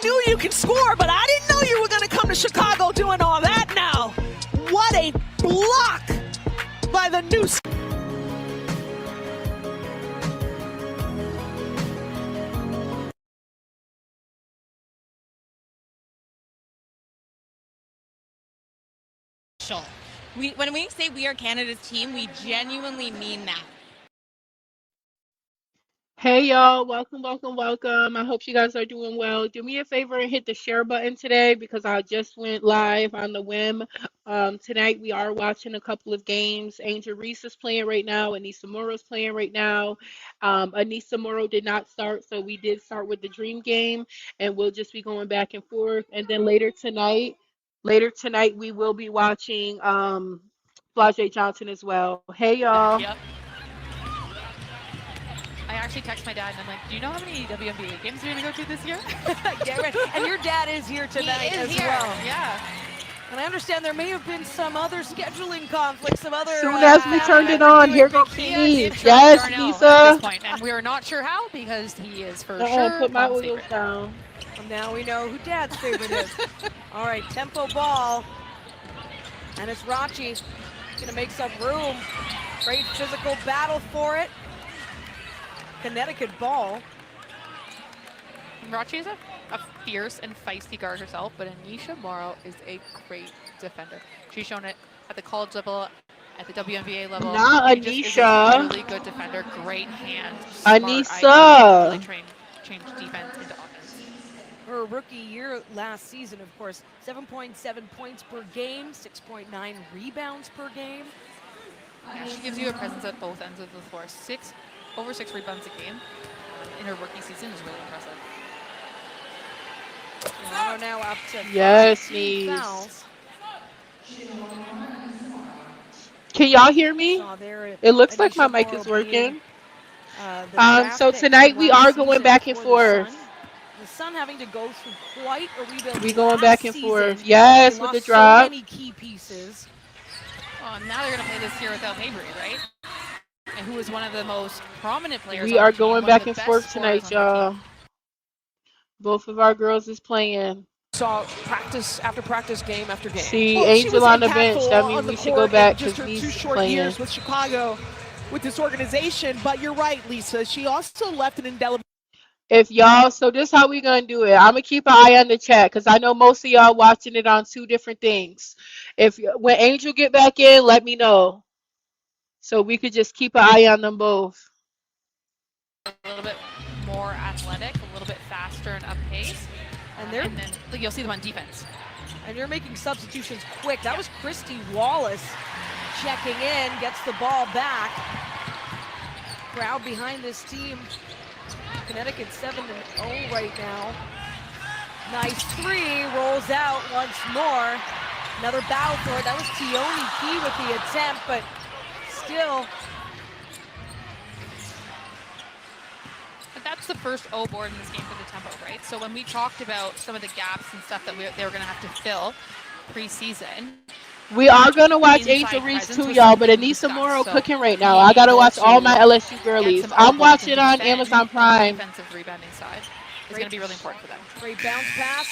knew you could score, but I didn't know you were going to come to Chicago doing all that now. What a block by the new. When we say we are Canada's team, we genuinely mean that. Hey y'all, welcome. I hope you guys are doing well. Do me a favor and hit the share button today because I just went live on the whim. Tonight we are watching a couple of games. Angel Reese is playing right now. Aneesah Morrow is playing right now. Aneesah Morrow did not start, so we did start with the Dream game, and we'll just be going back and forth. And then later tonight, we will be watching Flau'Jae Johnson as well. Hey y'all. Yep. I actually text my dad and I'm like, do you know how many WNBA games we're going to go to this year? Get ready. And your dad is here tonight well. Yeah. And I understand there may have been some other scheduling conflicts, some other... Soon as we turned it on, here goes Reese. Yes, Lisa. At this point, and we are not sure how because he is for sure put my Mom's wheels favorite. down. Well, now we know who Dad's favorite is. All right, tempo ball. And it's Rachi. Going to make some room. Great physical battle for it. Connecticut ball. Rachi is a fierce and feisty guard herself, but Aneesah Morrow is a great defender. She's shown it at the college level, at the WNBA level. Not She just is a Aneesah. really good defender, great hands, smart Aneesah. really change defense into offense. Her rookie year last season, of course, 7.7 points per game, 6.9 rebounds per game. Yeah, she gives you a presence at both ends of the floor. Over 6 rebounds a game in her rookie season is really impressive. Toronto now up to Yes, 15 Reese. fouls. Can y'all hear me? Saw there It looks like my Aneesah mic Morrow is working. being, the draft So pick tonight from we last are going season back and for the forth. Sun. The Sun having to go through quite a rebuild. We going last back and season. forth. Yes, They with the lost so drop. many key pieces. Oh, now they're going to play this year without Avery, right? And who is one of the most prominent players We on are the team, going one of back the and best forth scorers tonight, on the y'all. team. Both of our girls is playing. Saw practice after practice, game after game. See, Well, she was Angel on the bench. impactful That means on the we should go court back in just because her 2 Reese is short playing. years with Chicago, with this organization. But you're right, Lisa. She also left an indelible. If y'all, so this how we gonna do it. I'm gonna keep an eye on the chat because I know most of y'all watching it on 2 different things. When Angel get back in, let me know. So we could just keep an eye on them both. A little bit more athletic, a little bit faster and up pace. And And then you'll see them on defense. And you're making substitutions quick. That was Christy Wallace checking in, gets the ball back. Crowd behind this team. Connecticut 7-0 right now. Nice 3, rolls out once more. Another battle for it. That was Tioni Key with the attempt, but still. But that's the first O board in this game for the tempo, right? So when we talked about some of the gaps and stuff that they were going to have to fill preseason, We are gonna watch Inside Angel Reese presence too, was y'all. But something we Aneesah discussed, Morrow so cooking right now. being I gotta able watch all to my LSU get girlies. some I'm O-balls watching and on defend Amazon on the Prime. defensive rebounding side is going to be really important for them. Great bounce pass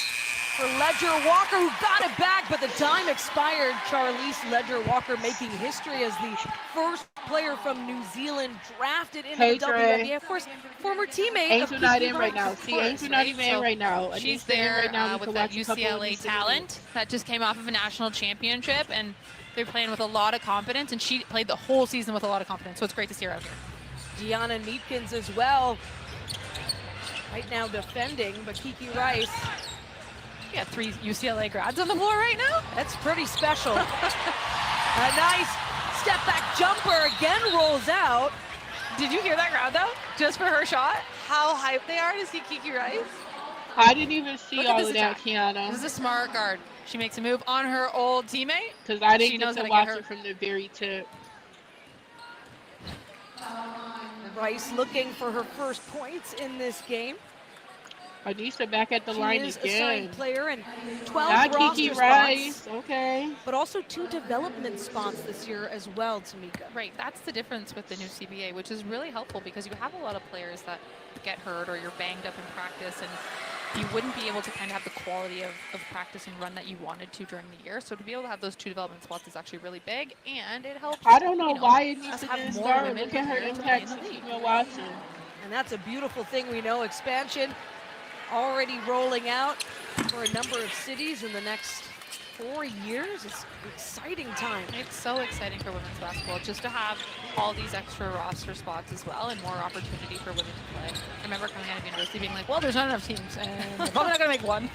for Ledger Walker, who got it back, but the time expired. Charlize Ledger Walker making history as the first player from New Zealand drafted into Hey, the Dre. WNBA. Of course, former teammate Angel of not Kiki in right Rice. now. See, Angel not even in So right now. She's Aneesah in there right now. We with can that watch a couple of UCLA Aneesah talent that just came off of a national championship, and they're playing with a lot of confidence, and she played the whole season with a lot of confidence, so it's great to see her out here. Gianna Neatkins as well. Right now defending, but Kiki Rice, We got 3 UCLA grads on the floor right now. that's pretty special. A nice step back jumper again rolls out. Did you hear that crowd though? Just for her shot? How hyped they are to see Kiki Rice. I didn't even see Look at all this of that, attack. Kiana, This is a smart guard. She makes a move on her old teammate. because I She didn't knows get how to to watch get her. it from the very tip. Rice looking for her first points in this game. Aneesah back at the line She is again. assigned player and 12 Not roster Kiki spots, Rice. Okay. but also 2 development spots this year as well, Tamika. Right, that's the difference with the new CBA, which is really helpful because you have a lot of players that get hurt or you're banged up in practice, and you wouldn't be able to kind of have the quality of practice and run that you wanted to during the year. So to be able to have those 2 development spots is actually really big, and it helps. I don't know you know, why us Aneesah have didn't more start. women Look at her prepared to play in impact the since she's league. been watching. And that's a beautiful thing. We know expansion already rolling out for a number of cities in the next 4 years. It's an exciting time. It's so exciting for women's basketball just to have all these extra roster spots as well and more opportunity for women to play. I remember coming out of university being like, well, there's not enough teams, and they're probably not going to make one.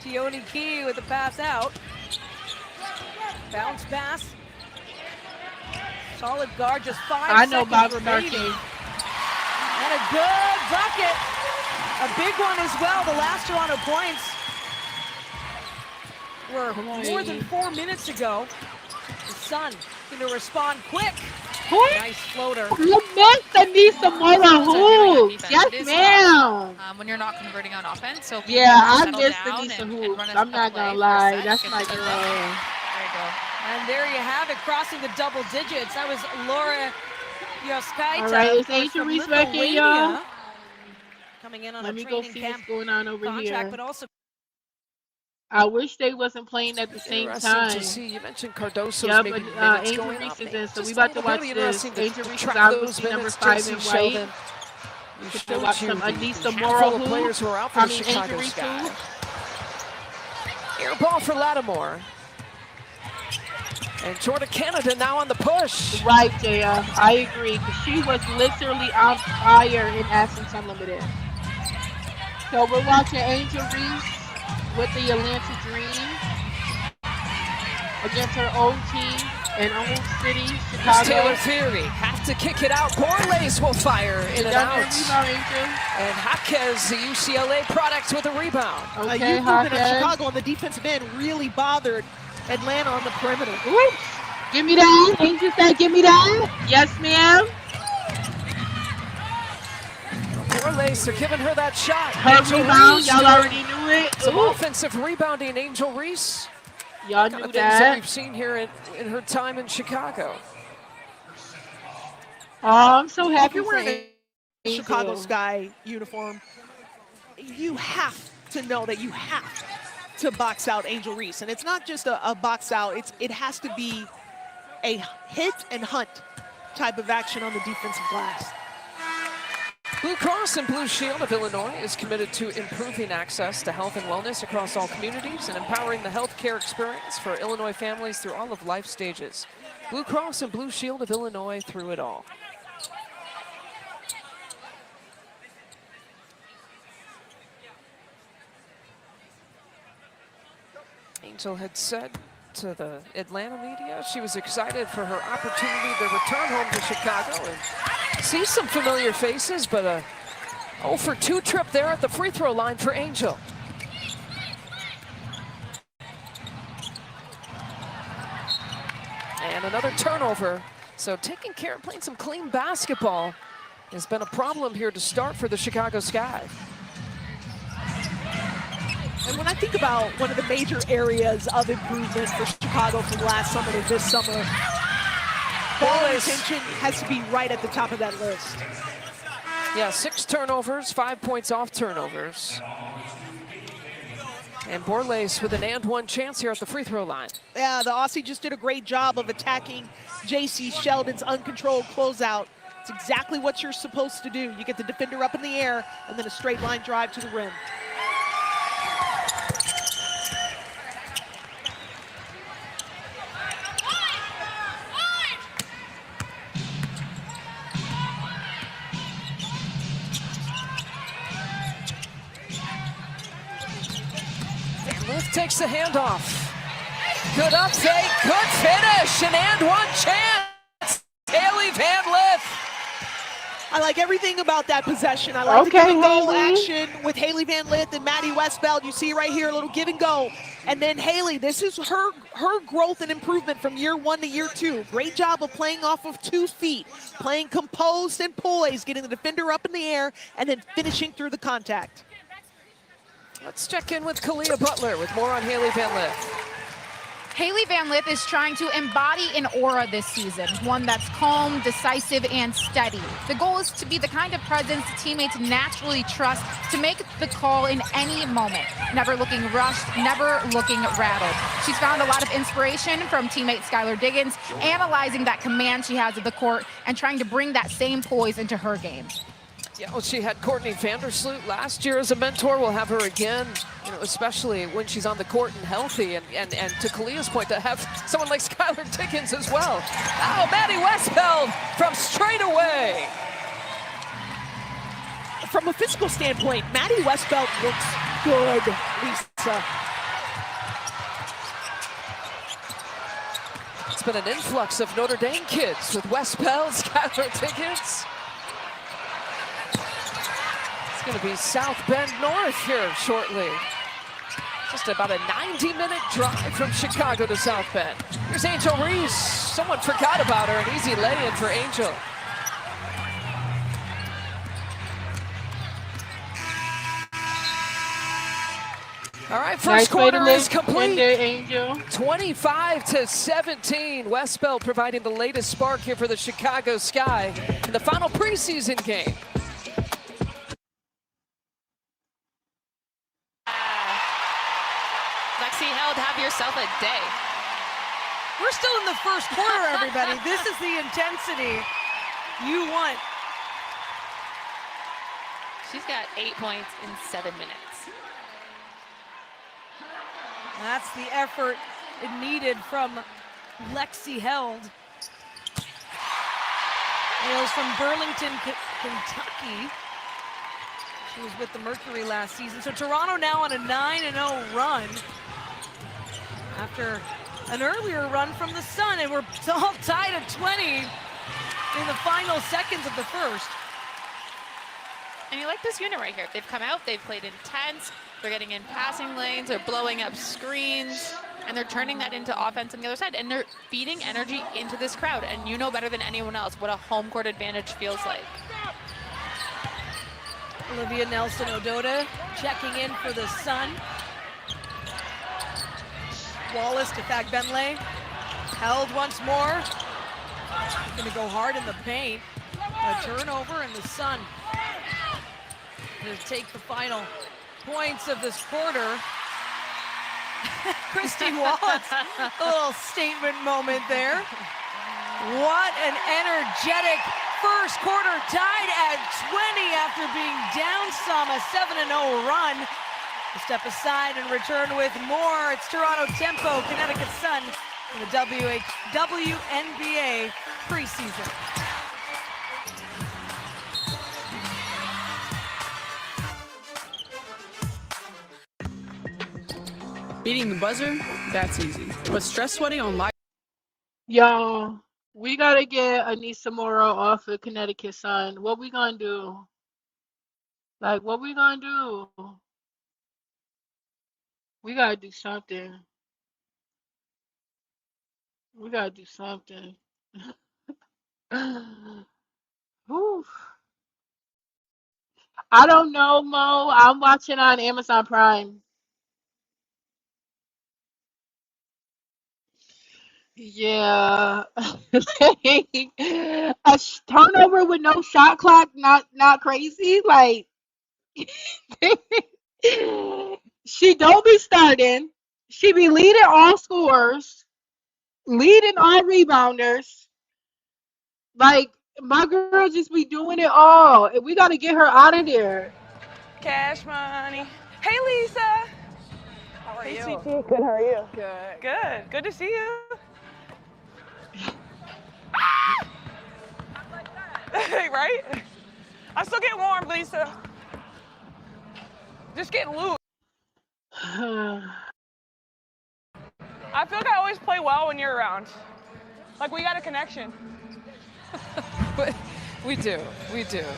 Tioni Key with the pass out. Bounce pass. Solid guard, just 5 I know Bob seconds remaining. Starkey. And a good bucket. A big one as well. The last Toronto points were more than 4 minutes ago. The Sun going to respond quick. Nice floater. Lament Aneesah Morrow hoops. Yes, ma'am. When you're not converting on offense. So Yeah, I settle miss down Aneesah and hoops. run I'm not a play gonna for a lie. set, That's get my the girl. There you go. And there you have it, crossing the double digits. That was Laura Yoskaita. All right, it's of course, Angel from Reese back in, Lithuania, y'all. coming in on Let a me go training see camp what's going on over contract, here. but also I wish they wasn't playing at the same Interesting time. to see. You mentioned Cardoso's Yeah, maybe but minutes Angel going Reese up. is in, so Just we a about to little watch bit this. interesting to Angel Reese is track those obviously number minutes. 5 Jason in Sheldon. white. We We'll showed watch you some the Aneesah handful Morrow of players who are out for I the mean, Chicago Angel Reese Sky. too. Air ball for Lattimore. And Jordan Canada now on the push. Right, Jaya. I agree, because she was literally on fire in Essence Unlimited. So we're watching Angel Reese with the Atlanta Dream against her old team and old city, Chicago. Taylor Theory have to kick it out. Borlace will fire in and out. Rebound, Angel. And Jaquez, the UCLA product, with a rebound. Okay, Youth movement of Jaquez. Chicago on the defensive end really bothered Atlanta on the perimeter. Ooh. Give me that. Angel said, give me that. Yes, ma'am. Borlace are giving her that shot. Her Angel rebound. Reese Y'all doing already knew it. some Ooh. offensive rebounding. Angel Reese. Y'all Kind knew of things that that. we've seen here in her time in Chicago. Oh, I'm so If happy you're for wearing a Angel. Chicago Sky uniform, you have to know that you have to box out Angel Reese. And it's not just a box out, it has to be a hit and hunt type of action on the defensive glass. Blue Cross and Blue Shield of Illinois is committed to improving access to health and wellness across all communities and empowering the healthcare experience for Illinois families through all of life stages. Blue Cross and Blue Shield of Illinois, through it all. Angel had said to the Atlanta media she was excited for her opportunity to return home to Chicago and see some familiar faces, but a 0 for 2 trip there at the free throw line for Angel. And another turnover. So taking care of playing some clean basketball has been a problem here to start for the Chicago Sky. And when I think about one of the major areas of improvement for Chicago from last summer to this summer, ball retention has to be right at the top of that list. Yeah, 6 turnovers, 5 points off turnovers. And Borlace with an and one chance here at the free throw line. Yeah, the Aussie just did a great job of attacking J.C. Sheldon's uncontrolled closeout. It's exactly what you're supposed to do. You get the defender up in the air and then a straight line drive to the rim. Lith takes the handoff. Good up fake, good finish, and one chance. Haley Van Lith. I like everything about that possession. I like the give and go action with Haley Van Lith and Maddie Westbeld. You see right here, a little give and go. And then Haley, this is her growth and improvement from year 1 to year 2. Great job of playing off of 2 feet, playing composed and poised, getting the defender up in the air, and then finishing through the contact. Let's check in with Kalia Butler with more on Haley Van Lith. Haley Van Lith is trying to embody an aura this season, one that's calm, decisive, and steady. The goal is to be the kind of presence teammates naturally trust to make the call in any moment, never looking rushed, never looking rattled. She's found a lot of inspiration from teammate Skylar Diggins, analyzing that command she has of the court and trying to bring that same poise into her game. Yeah, well, she had Courtney Vandersloot last year as a mentor. We'll have her again, especially when she's on the court and healthy. And to Kalia's point, to have someone like Skylar Dickens as well. Oh, Maddie Westfeld from straight away. From a physical standpoint, Maddie Westbelt looks good, Lisa. It's been an influx of Notre Dame kids with Westbeld, Skylar Dickens. It's going to be South Bend North here shortly. Just about a 90-minute drive from Chicago to South Bend. Here's Angel Reese. Someone forgot about her. An easy lay-in for Angel. All right, first quarter is complete. 25-17. Westbeld providing the latest spark here for the Chicago Sky in the final preseason game. Have yourself a day. We're still in the first quarter, everybody. This is the intensity you want. She's got 8 points in 7 minutes. That's the effort it needed from Lexi Held. Hails from Burlington, Kentucky. She was with the Mercury last season. So Toronto now on a 9-0 run after an earlier run from the Sun, and we're all tied at 20 in the final seconds of the first. And you like this unit right here. They've come out, they've played intense, they're getting in passing lanes, they're blowing up screens, and they're turning that into offense on the other side, and they're feeding energy into this crowd, and you know better than anyone else what a home court advantage feels like. Olivia Nelson-Ododa checking in for the Sun. Wallace to Fagbenle. Held once more. Going to go hard in the paint. A turnover, and the Sun going to take the final points of this quarter. Christy Wallace, a little statement moment there. What an energetic first quarter, tied at 20 after being down some, a 7-0 run. We'll step aside and return with more. It's Toronto Tempo, Connecticut Sun in the WNBA preseason. Beating the buzzer, that's easy. But stress sweating on live. Y'all, we gotta get Aneesah Morrow off of Connecticut Sun. What we gonna do? Like, what we gonna do? We gotta do something. We gotta do something. Whew. I don't know, Mo. I'm watching on Amazon Prime. Yeah. A turnover with no shot clock, not crazy. Like, she don't be starting. She be leading all scorers, leading all rebounders. Like, my girl just be doing it all. And we got to get her out of there. Cash money. Hey, Lisa. How are you? Sweetie. Good, how are you? Good. Good. Good to see you. Right? I'm still getting warm, Lisa. Just getting loose. I feel like I always play well when you're around. Like, we got a connection. But we do.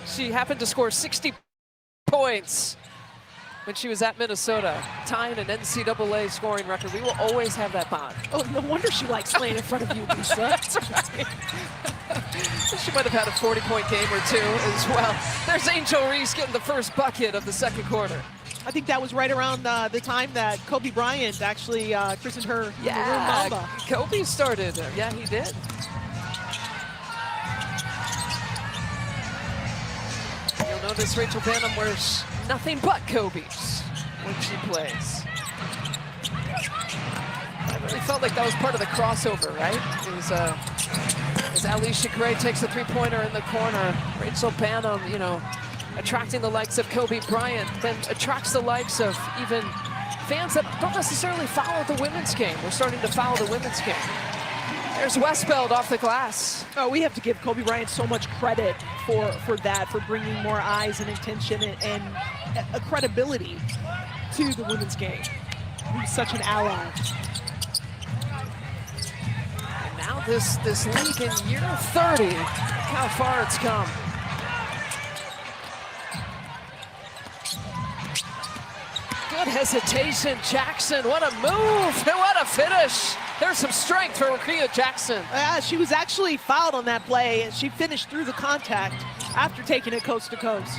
She happened to score 60 points when she was at Minnesota, tying an NCAA scoring record. We will always have that bond. Oh, no wonder she likes playing in front of you, Lisa. That's right. She might have had a 40-point game or two as well. There's Angel Reese getting the first bucket of the second quarter. I think that was right around the time that Kobe Bryant actually christened her Mamba. Kobe started. Yeah, he did. You'll notice Rachel Banham wears nothing but Kobe's when she plays. I really felt like that was part of the crossover, right? It was as Alicia Gray takes a three-pointer in the corner, Rachel Banham, you know, attracting the likes of Kobe Bryant, then attracts the likes of even fans that don't necessarily follow the women's game. We're starting to follow the women's game. There's Westbeld off the glass. Oh, we have to give Kobe Bryant so much credit for that, for bringing more eyes and attention and a credibility to the women's game. He's such an ally. And now this league in year 30, look how far it's come. Good hesitation, Jackson. What a move, and what a finish. There's some strength for Rekia Jackson. Yeah, she was actually fouled on that play, and she finished through the contact after taking it coast to coast.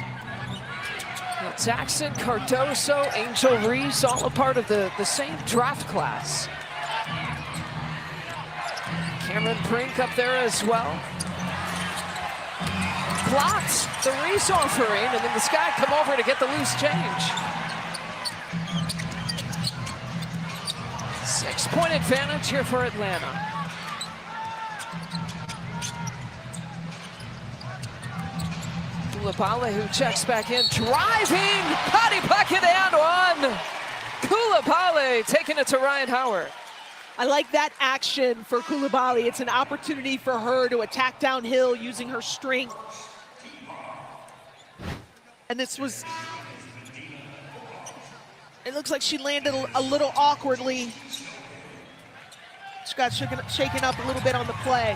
Jackson, Cardoso, Angel Reese, all a part of the same draft class. Cameron Brink up there as well. Blocked the Reese offering, and then the Sky come over to get the loose change. 6-point advantage here for Atlanta. Coulibaly, who checks back in, driving, body bucket and one. Coulibaly taking it to Ryan Howard. I like that action for Coulibaly. It's an opportunity for her to attack downhill using her strength. And this was, it looks like she landed a little awkwardly. She got shaken up a little bit on the play.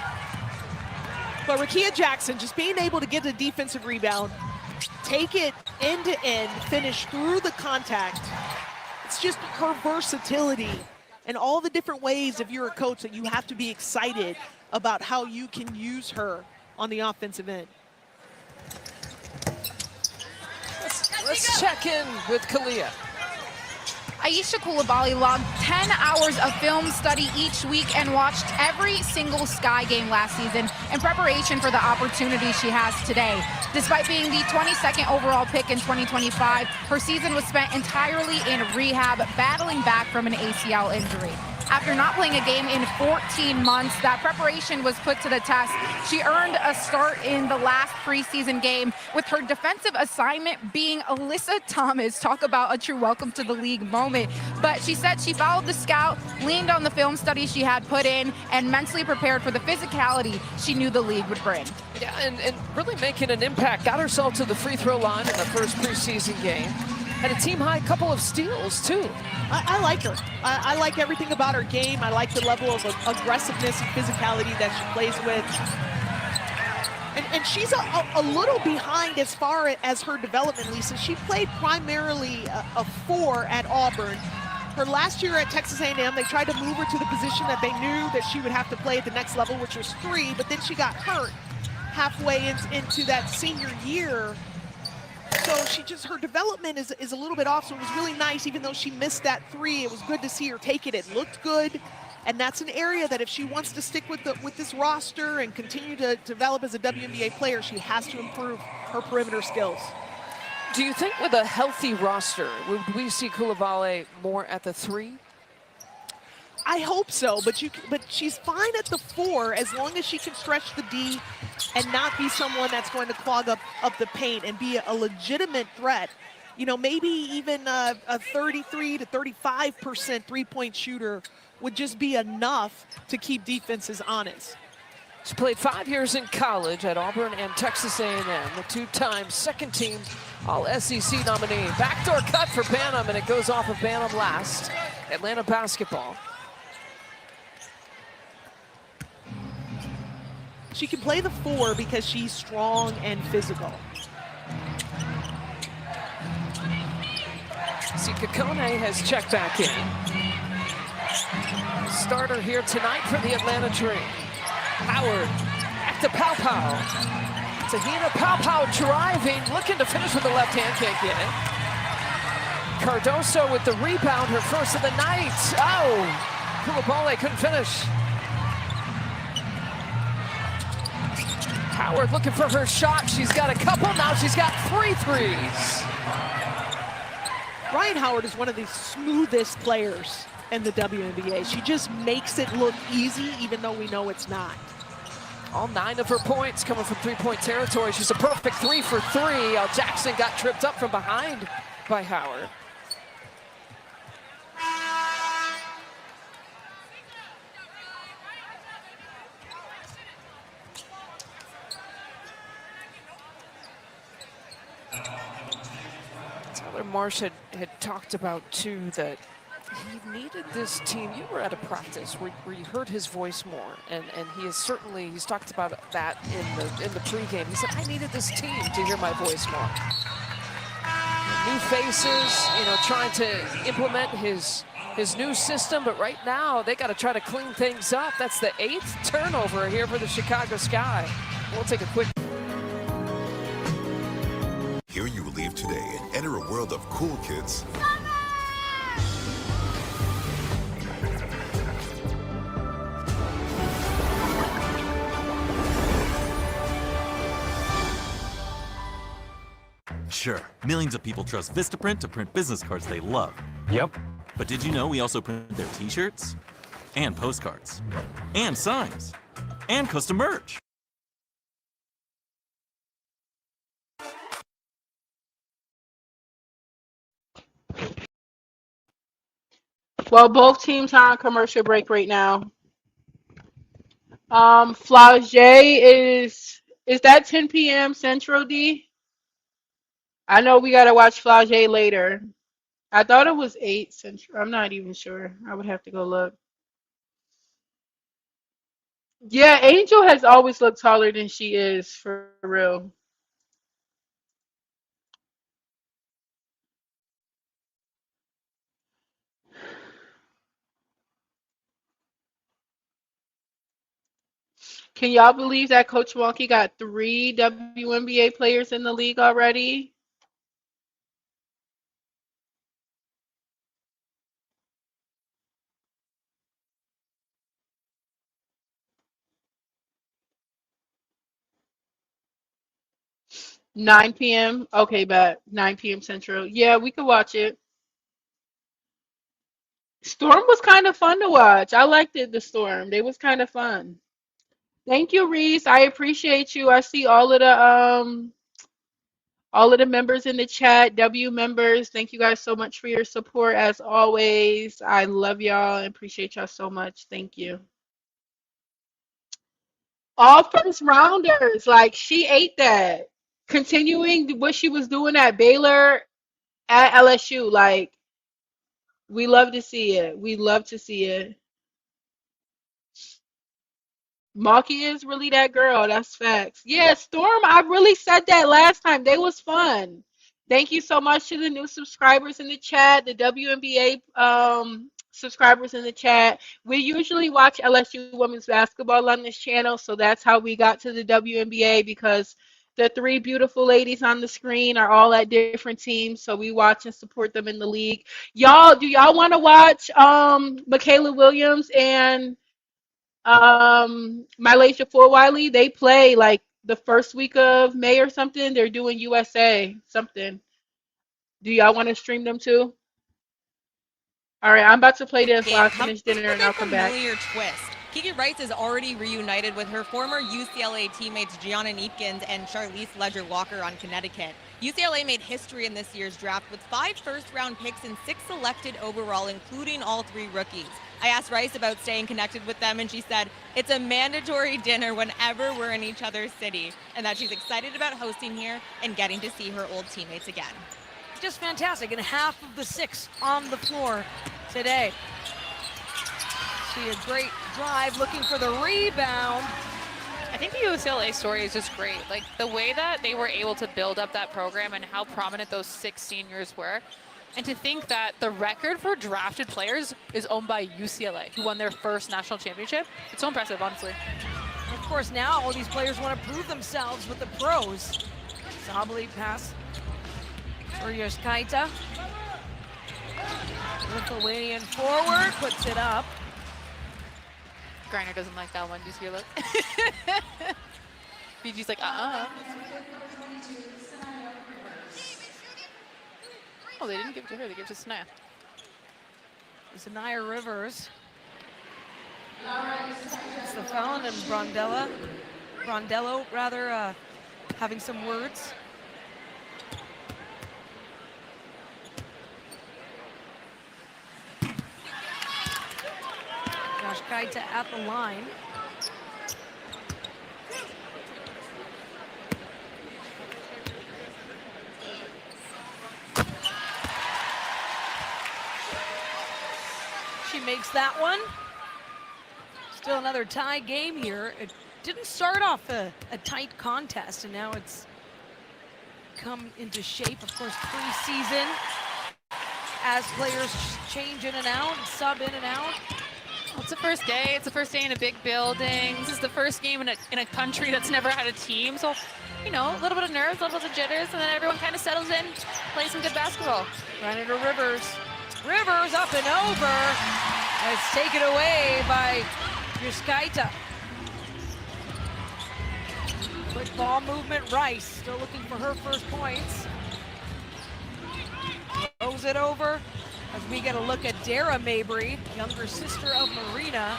But Rekia Jackson just being able to get a defensive rebound, take it end to end, finish through the contact. It's just her versatility and all the different ways, if you're a coach, that you have to be excited about how you can use her on the offensive end. Let's check in with Kalia. Aneesah Coulibaly logged 10 hours of film study each week and watched every single Sky game last season in preparation for the opportunity she has today. Despite being the 22nd overall pick in 2025, her season was spent entirely in rehab, battling back from an ACL injury. After not playing a game in 14 months, that preparation was put to the test. She earned a start in the last preseason game, with her defensive assignment being Alyssa Thomas. Talk about a true welcome to the league moment. But she said she followed the scout, leaned on the film study she had put in, and mentally prepared for the physicality she knew the league would bring. Yeah, and really making an impact. Got herself to the free throw line in the first preseason game. Had a team-high couple of steals, too. I like her. I like everything about her game. I like the level of aggressiveness and physicality that she plays with. And she's a little behind as far as her development, Lisa. She played primarily a 4 at Auburn. Her last year at Texas A&M, they tried to move her to the position that they knew that she would have to play at the next level, which was 3, but then she got hurt halfway into that senior year. So her development is a little bit off, so it was really nice. Even though she missed that 3, it was good to see her take it. It looked good, and that's an area that if she wants to stick with this roster and continue to develop as a WNBA player, she has to improve her perimeter skills. Do you think with a healthy roster, would we see Coulibaly more at the 3? I hope so, but she's fine at the 4 as long as she can stretch the D and not be someone that's going to clog up the paint and be a legitimate threat. You know, maybe even a 33 to 35% three-point shooter would just be enough to keep defenses honest. She played 5 years in college at Auburn and Texas A&M, the 2-time second-team All-SEC nominee. Backdoor cut for Banham, and it goes off of Banham last. Atlanta basketball. She can play the 4 because she's strong and physical. Sika Kone has checked back in. Starter here tonight for the Atlanta Dream. Howard, back to Pow Pow. Tahina Pow Pow driving, looking to finish with the left hand, can't get it. Cardoso with the rebound, her first of the night. Oh, Flau'Jae couldn't finish. Howard looking for her shot. She's got a couple, now she's got 3 threes. Ryan Howard is one of the smoothest players in the WNBA. She just makes it look easy, even though we know it's not. All 9 of her points coming from three-point territory. She's a perfect 3 for 3. Jackson got tripped up from behind by Howard. Tyler Marsh had talked about too that he needed this team. You were at a practice where you heard his voice more, and he is certainly, he's talked about that in the pregame. He said, I needed this team to hear my voice more. New faces, you know, trying to implement his new system, but right now they got to try to clean things up. That's the 8th turnover here for the Chicago Sky. We'll take a quick. Here you will leave today and enter a world of cool kids. Sure, millions of people trust Vistaprint to print business cards they love. Yep. But did you know we also print their t-shirts? And postcards. And signs. And custom merch. Well, both teams are on commercial break right now. Flau'Jae is that 10 p.m. Central, D? I know we gotta watch Flau'Jae later. I thought it was 8 Central. I'm not even sure. I would have to go look. Yeah, Angel has always looked taller than she is, for real. Can y'all believe that Coach Wonky got 3 WNBA players in the league already? $9 p.m. Okay, bet 9 p.m. Central. Yeah, we could watch it. Storm was kind of fun to watch. I liked it, the Storm. They was kind of fun. Thank you, Reese. I appreciate you. I see all of the members in the chat, W members. Thank you guys so much for your support as always. I love y'all and appreciate y'all so much. Thank you. All first rounders, like she ate that. Continuing what she was doing at Baylor, at LSU, like we love to see it. We love to see it. Maki is really that girl. That's facts. Yeah, Storm, I really said that last time. They was fun. Thank you so much to the new subscribers in the chat, the WNBA subscribers in the chat. We usually watch LSU women's basketball on this channel, so that's how we got to the WNBA, because the 3 beautiful ladies on the screen are all at different teams, so we watch and support them in the league. Y'all, do y'all want to watch Michaela Williams and Mylasia Fulwiley? They play like the first week of May or something. They're doing USA something. Do y'all want to stream them too? All right, I'm about to play this while I finish dinner and I'll come back. Familiar twist. Kiki Rice is already reunited with her former UCLA teammates Gianna Neepkins and Charlize Ledger-Walker on Connecticut. UCLA made history in this year's draft with 5 first-round picks and 6 selected overall, including all 3 rookies. I asked Rice about staying connected with them, and she said it's a mandatory dinner whenever we're in each other's city, and that she's excited about hosting here and getting to see her old teammates again. Just fantastic, and half of the 6 on the floor today. See a great drive, looking for the rebound. I think the UCLA story is just great. Like the way that they were able to build up that program and how prominent those 6 seniors were. And to think that the record for drafted players is owned by UCLA, who won their first national championship. It's so impressive, honestly. And of course, now all these players want to prove themselves with the pros. Sabali pass for Yoskaita. Lithuanian forward puts it up. Griner doesn't like that one. Do you see your look? BG's like, Oh, they didn't give it to her. They gave it to Sanaya. Sanaya Rivers. It's the foul, and Brondello rather, having some words. Josh Kaita at the line. She makes that one. Still another tie game here. It didn't start off a tight contest, and now it's come into shape. Of course, preseason, as players change in and out, sub in and out. Well, it's the first day. It's the first day in a big building. This is the first game in a country that's never had a team. So, you know, a little bit of nerves, a little bit of jitters, and then everyone kind of settles in, plays some good basketball. Running to Rivers. Rivers up and over. And it's taken away by Yuskaita. Quick ball movement. Rice still looking for her first points. Throws it over as we get a look at Dara Mabry, younger sister of Marina.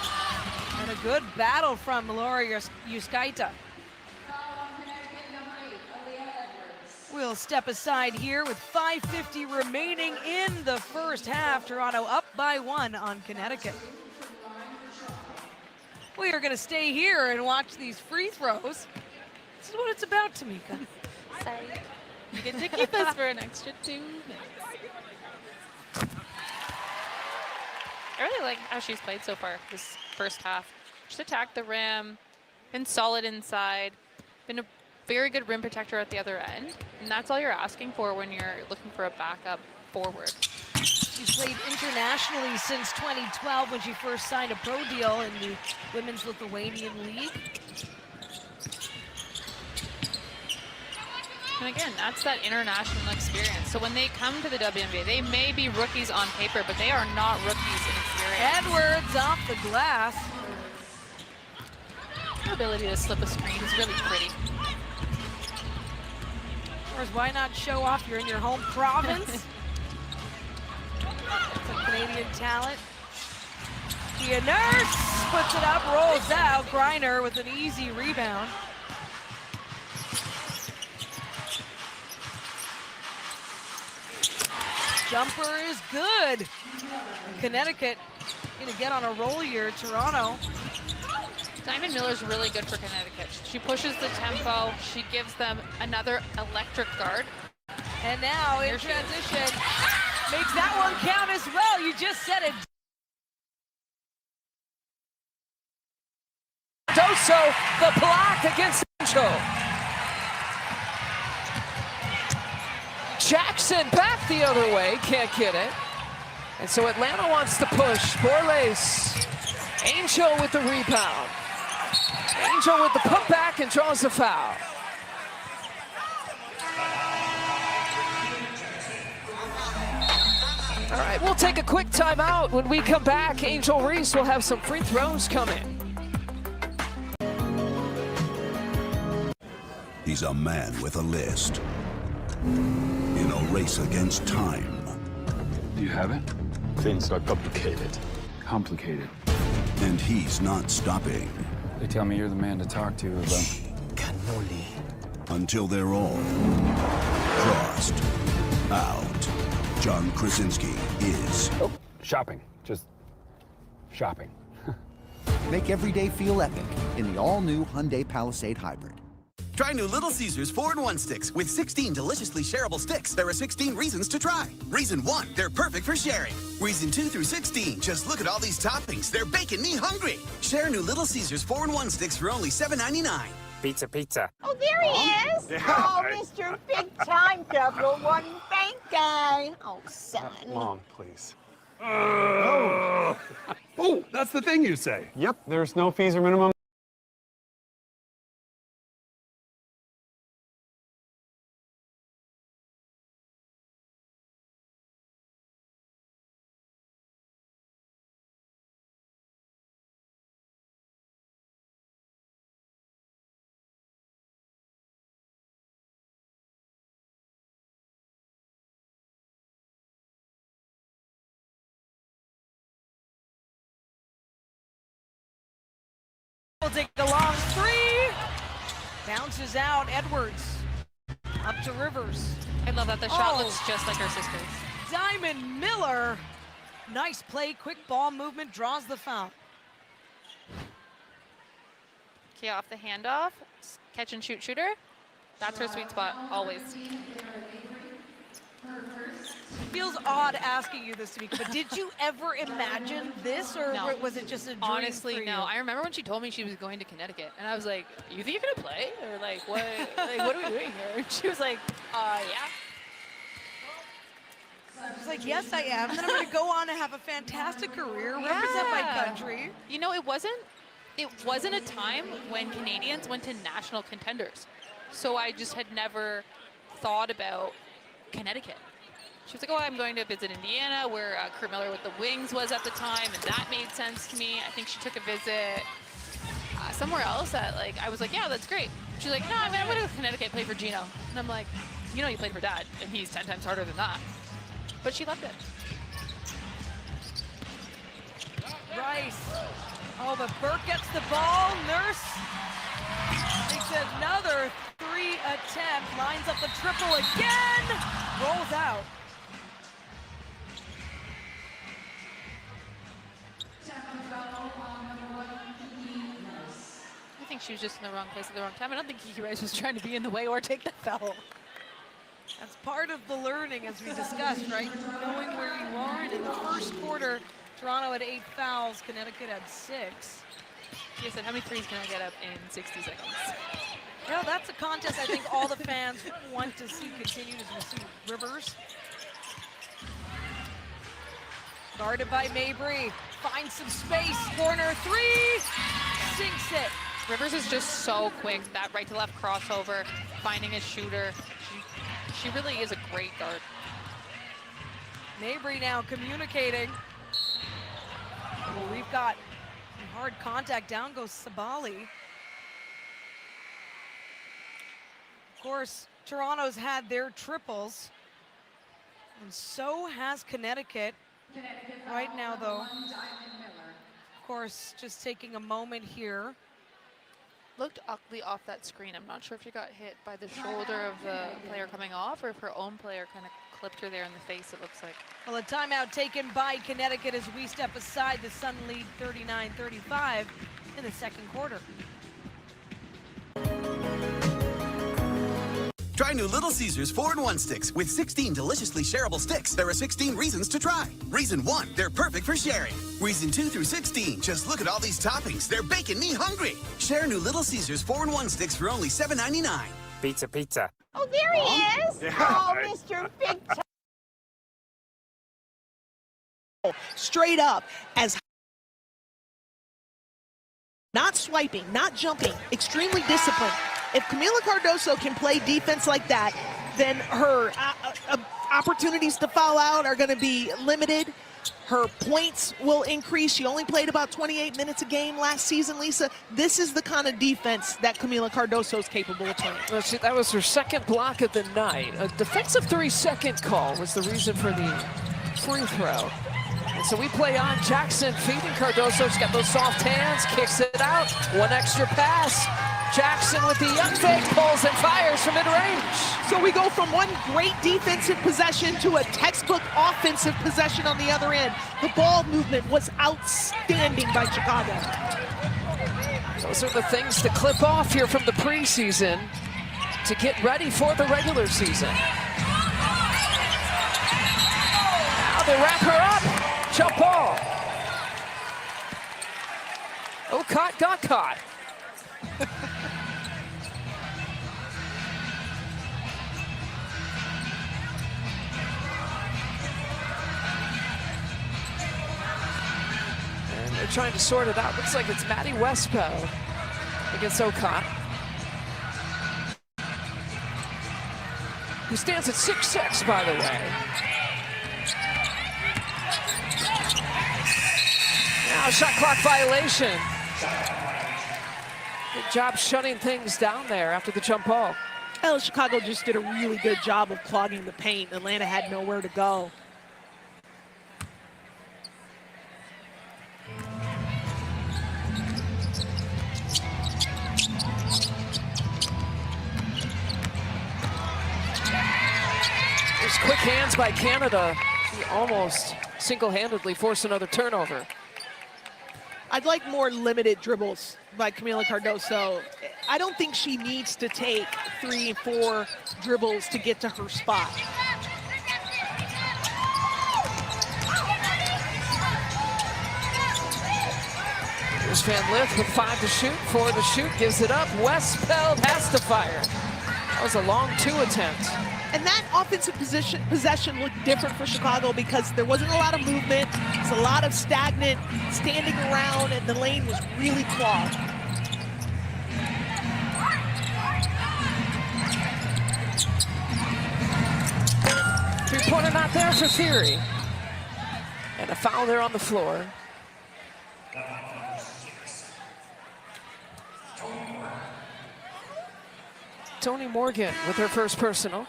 And a good battle from Laura Yuskaita. We'll step aside here with 5:50 remaining in the first half. Toronto up by 1 on Connecticut. We are going to stay here and watch these free throws. This is what it's about, Tamika. Sorry. You get to keep us for an extra 2 minutes. I really like how she's played so far this first half. Just attacked the rim, been solid inside, been a very good rim protector at the other end, and that's all you're asking for when you're looking for a backup forward. She's played internationally since 2012 when she first signed a pro deal in the Women's Lithuanian League. And again, that's that international experience. So when they come to the WNBA, they may be rookies on paper, but they are not rookies in experience. Edwards off the glass. Her ability to slip a screen is really pretty. Why not show off you're in your home province? Some Canadian talent. Kia Nurse puts it up, rolls out. Griner with an easy rebound. Jumper is good. Connecticut gonna get on a roll here. Toronto. Diamond Miller's really good for Connecticut. She pushes the tempo. She gives them another electric guard. And now in transition, makes that one count as well. You just said it. Doso, the block against Angel. Jackson back the other way, can't get it. And so Atlanta wants to push. Borles, Angel with the rebound. Angel with the putback and draws the foul. All right, we'll take a quick timeout. When we come back, Angel Reese will have some free throws coming. He's a man with a list. In a race against time. Do you have it? Things are complicated. Complicated. And he's not stopping. They tell me you're the man to talk to about cannoli. Until they're all crossed out. John Krasinski is... Oh, shopping. Just shopping. Make every day feel epic in the all-new Hyundai Palisade Hybrid. Try new Little Caesars 4-in-1 sticks with 16 deliciously shareable sticks. There are 16 reasons to try. Reason 1, they're perfect for sharing. Reason 2 through 16, just look at all these toppings. They're making me hungry. Share new Little Caesars 4-in-1 sticks for only $7.99. Pizza, pizza. Oh, there he is. Yeah. Oh, Mr. Big Time Capital One Bank Guy. Oh, son. Mom, please. Oh, that's the thing you say. Yep, there's no fees or minimum. We'll take a long three. Bounces out. Edwards up to Rivers. I love that the shot looks just like her sister's. Diamond Miller. Nice play, quick ball movement, draws the foul. Okay, off the handoff, catch and shoot shooter. That's her sweet spot, always. Feels odd asking you this, Tamika, but did you ever imagine this, or No. was it just a dream? Honestly, for you? no. I remember when she told me she was going to Connecticut, and I was like, "You think you're gonna play, or like what? Like what are we doing here?" And she was like, "Yeah." I was like, yes, I am. And then I'm going to go on and have a fantastic career, represent my country. You know, it wasn't a time when Canadians went to national contenders, so I just had never thought about Connecticut. She was like, "Oh, I'm going to visit Indiana, where Kurt Miller with the Wings was at the time," and that made sense to me. I think she took a visit somewhere else that, like, I was like, "Yeah, that's great." She's like, "No, I mean, I'm going to go to Connecticut, play for Gino," and I'm like, "You know, you played for Dad, and he's 10 times harder than that." But she loved it. Rice. Oh, but Burke gets the ball. Nurse takes another 3 attempt. Lines up the triple again. Rolls out. I think she was just in the wrong place at the wrong time. I don't think Kiki Rice was trying to be in the way or take the foul. That's part of the learning, as we discussed, right? Knowing where you are. And in the first quarter, Toronto had 8 fouls. Connecticut had 6. She said, "How many threes can I get up in 60 seconds?" You know, that's a contest I think all the fans want to see continue, as we see Rivers. Guarded by Mabry. Finds some space. Corner 3. Sinks it. Rivers is just so quick. That right to left crossover, finding a shooter. She really is a great guard. Mabry now communicating. Well, we've got hard contact. Down goes Sabali. Of course, Toronto's had their triples, and so has Connecticut. Right now, though, of course, just taking a moment here. Looked ugly off that screen. I'm not sure if she got hit by the shoulder of the player coming off, or if her own player kind of clipped her there in the face, it looks like. Well, a timeout taken by Connecticut as we step aside. The Sun lead 39-35 in the second quarter. Try new Little Caesars 4-in-1 sticks with 16 deliciously shareable sticks. There are 16 reasons to try. Reason 1, they're perfect for sharing. Reason 2 through 16, just look at all these toppings. They're making me hungry. Share new Little Caesars 4-in-1 sticks for only $7.99. Pizza, pizza. Oh, there he is. Yeah. Oh, Mr. Big Toe. Straight up, as not swiping, not jumping, extremely disciplined. If Kamilla Cardoso can play defense like that, then her opportunities to foul out are going to be limited. Her points will increase. She only played about 28 minutes a game last season, Lisa. This is the kind of defense that Kamilla Cardoso is capable of playing. Well, see, that was her second block of the night. A defensive 3-second call was the reason for the free throw. And so we play on. Jackson feeding Cardoso. She's got those soft hands, kicks it out. One extra pass. Jackson with the young fake, pulls and fires from mid-range. So we go from one great defensive possession to a textbook offensive possession on the other end. The ball movement was outstanding by Chicago. Those are the things to clip off here from the preseason to get ready for the regular season. Now they wrap her up. Jump ball. Oh, got caught. And they're trying to sort it out. Looks like it's Maddie Westbell against Okot, who stands at 6'6", by the way. Now shot clock violation. Good job shutting things down there after the jump ball. Well, Chicago just did a really good job of clogging the paint. Atlanta had nowhere to go. hands by Canada. She almost single-handedly forced another turnover. I'd like more limited dribbles by Camila Cardoso. I don't think she needs to take 3, 4 dribbles to get to her spot. Here's Van Lith with 5 to shoot, 4 to shoot, gives it up. Westbeld has to fire. That was a long 2 attempt. And that offensive possession looked different for Chicago because there wasn't a lot of movement. It was a lot of stagnant standing around, and the lane was really clogged. Three-pointer not there for Fury. And a foul there on the floor. Toni Morgan with her first personal.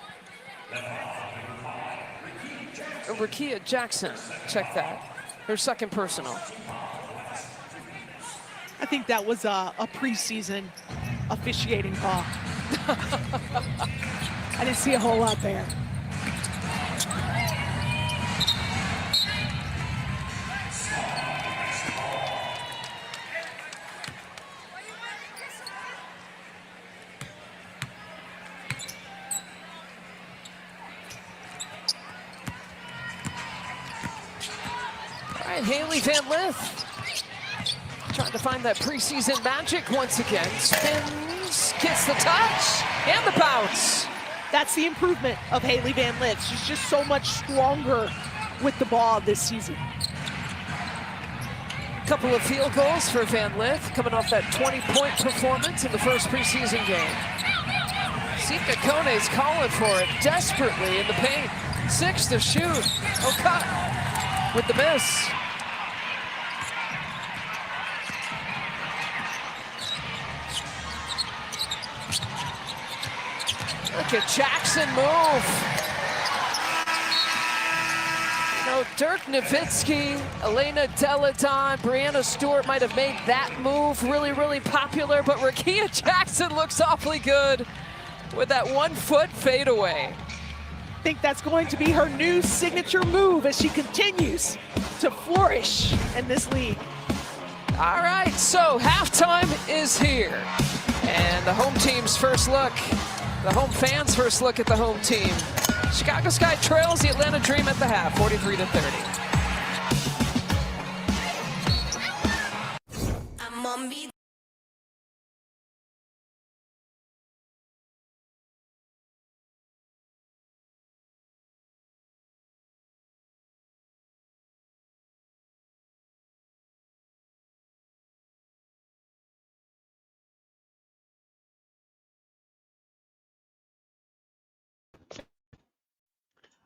Rakia Jackson, check that. Her second personal. I think that was a preseason officiating call. I didn't see a whole lot there. Haley Van Lith trying to find that preseason magic once again. Spins, gets the touch, and the bounce. That's the improvement of Haley Van Lith. She's just so much stronger with the ball this season. Couple of field goals for Van Lith, coming off that 20-point performance in the first preseason game. Sika Kone's calling for it desperately in the paint. 6 to shoot. O'Connor with the miss. Look at Jackson move. You know, Dirk Nowitzki, Elena Deladon, Brianna Stewart might have made that move really, really popular, but Rakia Jackson looks awfully good with that 1-foot fadeaway. I think that's going to be her new signature move as she continues to flourish in this league. All right, so halftime is here. And the home team's first look, the home fans' first look at the home team. Chicago Sky trails the Atlanta Dream at the half, 43 to 30.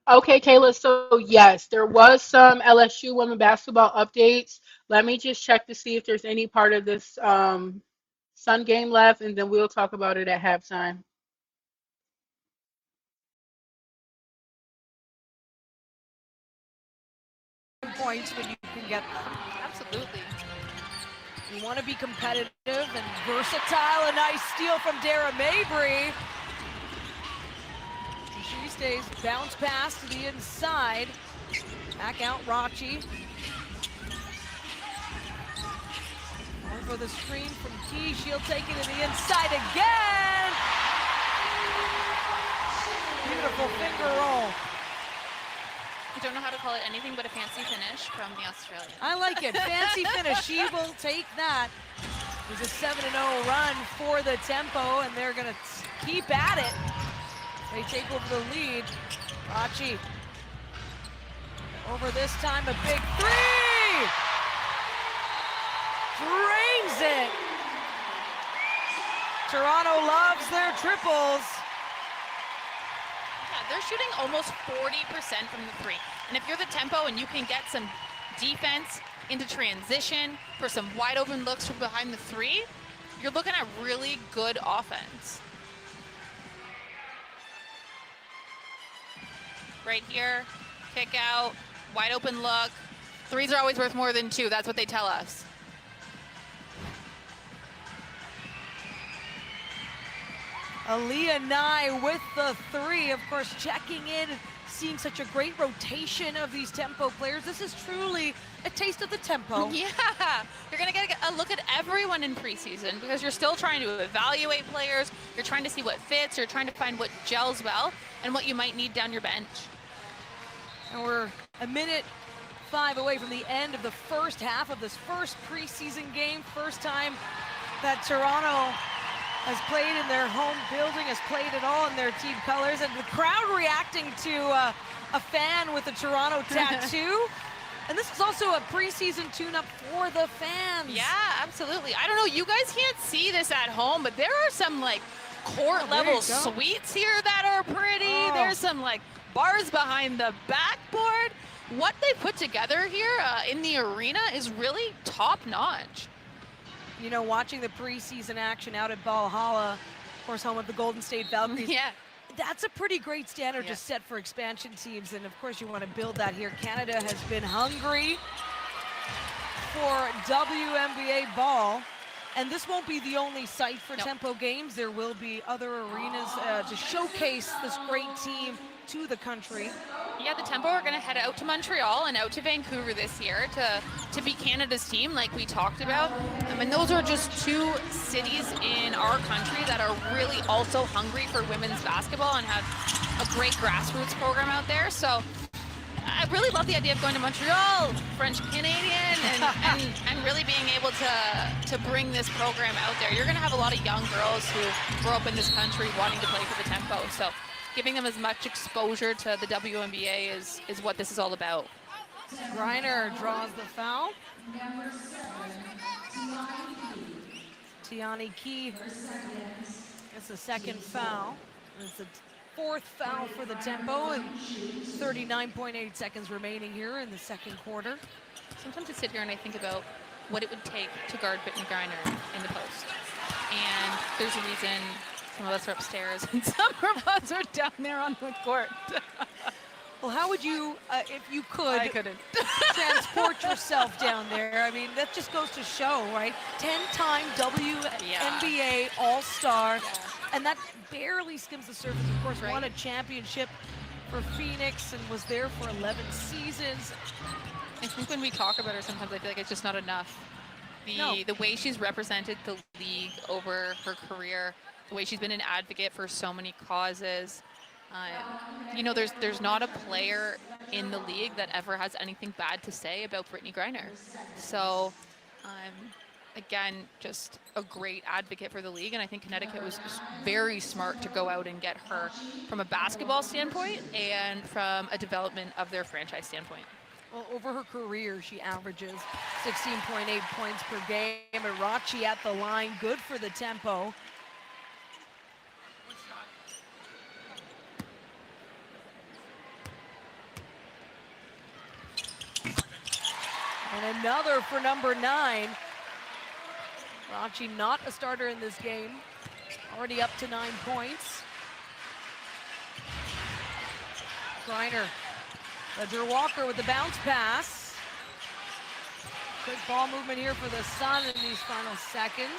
Okay, Kayla, so yes, there was some LSU women basketball updates. Let me just check to see if there's any part of this Sun game left, and then we'll talk about it at halftime. Points when you can get them. Absolutely. You want to be competitive and versatile. A nice steal from Dara Mabry. She stays, bounce pass to the inside. Back out Rachi. Over the screen from Key. She'll take it to the inside again. Beautiful finger roll. I don't know how to call it anything but a fancy finish from the Australians. I like it. Fancy finish. She will take that. There's a 7-0 run for the Tempo, and they're going to keep at it. They take over the lead. Rachi over this time, a big three! Drains it! Toronto loves their triples. Yeah, they're shooting almost 40% from the three. And if you're the Tempo and you can get some defense into transition for some wide open looks from behind the three, you're looking at really good offense. Right here, kick out, wide open look. Threes are always worth more than two. That's what they tell us. Aaliyah Nye with the three, of course, checking in seeing such a great rotation of these tempo players. This is truly a taste of the tempo. Yeah, you're going to get a look at everyone in preseason because you're still trying to evaluate players. You're trying to see what fits. You're trying to find what gels well and what you might need down your bench. And we're a minute 5 away from the end of the first half of this first preseason game. First time that Toronto has played in their home building, has played it all in their team colors, and the crowd reacting to a fan with a Toronto tattoo. And this is also a preseason tune-up for the fans. Yeah, absolutely. I don't know, you guys can't see this at home, but there are some like court-level suites here that are pretty. There's some like bars behind the backboard. What they put together here in the arena is really top-notch. You know, watching the preseason action out at Valhalla, of course, home of the Golden State Valkyries. Yeah. That's a pretty great standard to set for expansion teams, and of course you want to build that here. Canada has been hungry for WNBA ball, and this won't be the only site for tempo games. There will be other arenas to showcase this great team to the country. Yeah, the Tempo are going to head out to Montreal and out to Vancouver this year to be Canada's team like we talked about. And those are just two cities in our country that are really also hungry for women's basketball and have a great grassroots program out there. So I really love the idea of going to Montreal, French-Canadian, and really being able to bring this program out there. You're going to have a lot of young girls who grow up in this country wanting to play for the Tempo. So giving them as much exposure to the WNBA is what this is all about. Griner draws the foul. Tiani Key gets the second foul. It's the fourth foul for the Tempo, and 39.8 seconds remaining here in the second quarter. Sometimes I sit here and I think about what it would take to guard Brittany Griner in the post. And there's a reason some of us are upstairs and some of us are down there on the court. Well, how would you, if you could, I couldn't. transport yourself down there? I mean, that just goes to show, right? 10-time WNBA All-Star, and that barely skims the surface. Of course, won a championship for Phoenix and was there for 11 seasons. I think when we talk about her, sometimes I feel like it's just not enough. The way she's represented the league over her career, the way she's been an advocate for so many causes. You know, there's not a player in the league that ever has anything bad to say about Brittany Griner. So, again, just a great advocate for the league, and I think Connecticut was very smart to go out and get her from a basketball standpoint and from a development of their franchise standpoint. Well, over her career, she averages 16.8 points per game, and Rachi at the line, good for the Tempo. And another for number 9. Rachi not a starter in this game. Already up to 9 points. Griner. Ledger Walker with the bounce pass. Quick ball movement here for the Sun in these final seconds.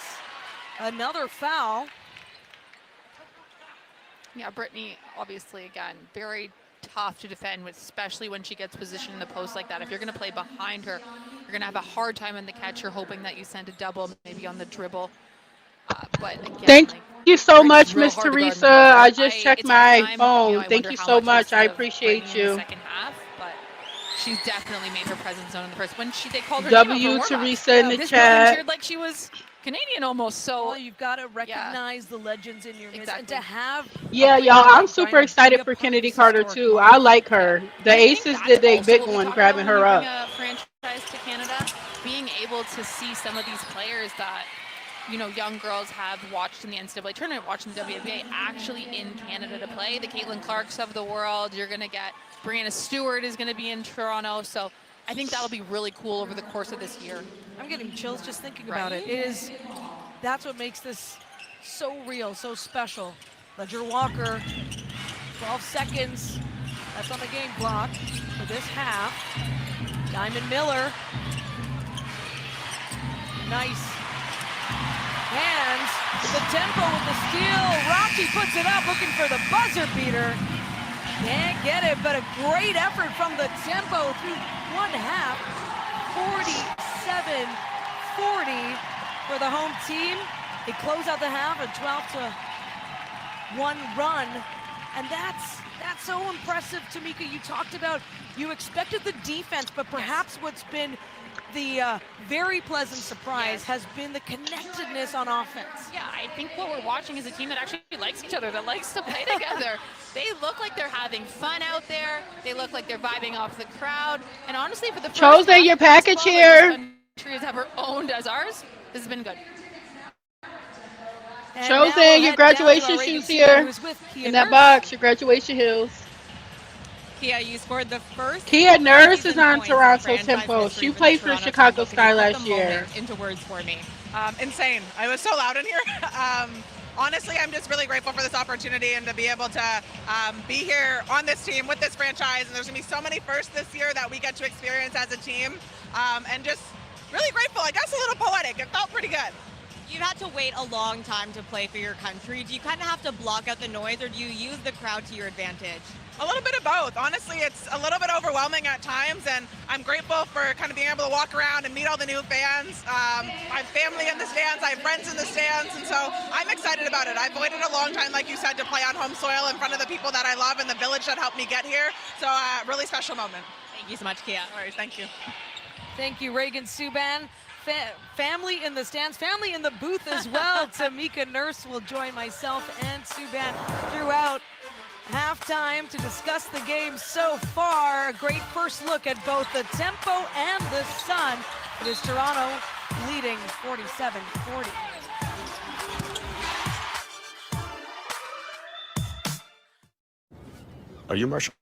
Another foul. Yeah, Brittany, obviously, again, very tough to defend, especially when she gets positioned in the post like that. If you're going to play behind her, you're going to have a hard time in the catch. You're hoping that you send a double, maybe on the dribble. But again, thank you so much, Miss Teresa. I just checked my phone. Thank you so much. I appreciate you. Second half, but she's definitely made her presence known in the first. When they called her W Teresa in the chat. Cheered like she was Canadian almost. So well, you've got to recognize the legends in your midst, and to have. Yeah, y'all. I'm super excited for Kennedy Carter too. I like her. The Aces did a big one, grabbing her up. A franchise to Canada, being able to see some of these players that, you know, young girls have watched in the NCAA tournament, watching the WNBA, actually in Canada to play. The Caitlin Clarks of the world. You're going to get Brianna Stewart is going to be in Toronto. So I think that'll be really cool over the course of this year. I'm getting chills just thinking about it. That's what makes this so real, so special. Ledger Walker, 12 seconds. That's on the game clock for this half. Diamond Miller. Nice. Hands. The Tempo with the steal. Rachi puts it up, looking for the buzzer beater. Can't get it, but a great effort from the tempo through one half. 47-40 for the home team. They close out the half a 12-1 run, and that's so impressive. Tamika, you talked about you expected the defense, but perhaps what's been the very pleasant surprise has been the connectedness on offense. Yeah, I think what we're watching is a team that actually likes each other, that likes to play together. They look like they're having fun out there. They look like they're vibing off the crowd. And honestly, for the first Jose, your package here. Country has ever owned as ours, this has been good. Jose, your graduation shoes here in that box. Your graduation heels. Kia, you scored the first. Kia Nurse is on Toronto Tempo. She played for Chicago Sky last year. Into words for me. Insane. I was so loud in here. Honestly, I'm just really grateful for this opportunity and to be able to be here on this team with this franchise. And there's going to be so many firsts this year that we get to experience as a team. And just really grateful. I guess a little poetic. It felt pretty good. You've had to wait a long time to play for your country. Do you kind of have to block out the noise, or do you use the crowd to your advantage? A little bit of both. Honestly, it's a little bit overwhelming at times, and I'm grateful for kind of being able to walk around and meet all the new fans. I have family in the stands, I have friends in the stands, and so I'm excited about it. I've waited a long time, like you said, to play on home soil in front of the people that I love and the village that helped me get here. So really special moment. Thank you so much, Kia. All right, thank you. Thank you, Reagan Subban. Family in the stands, family in the booth as well. Tamika Nurse will join myself and Subban throughout halftime to discuss the game so far. A great first look at both the tempo and the sun. It is Toronto leading 47-40. Are you Marshall?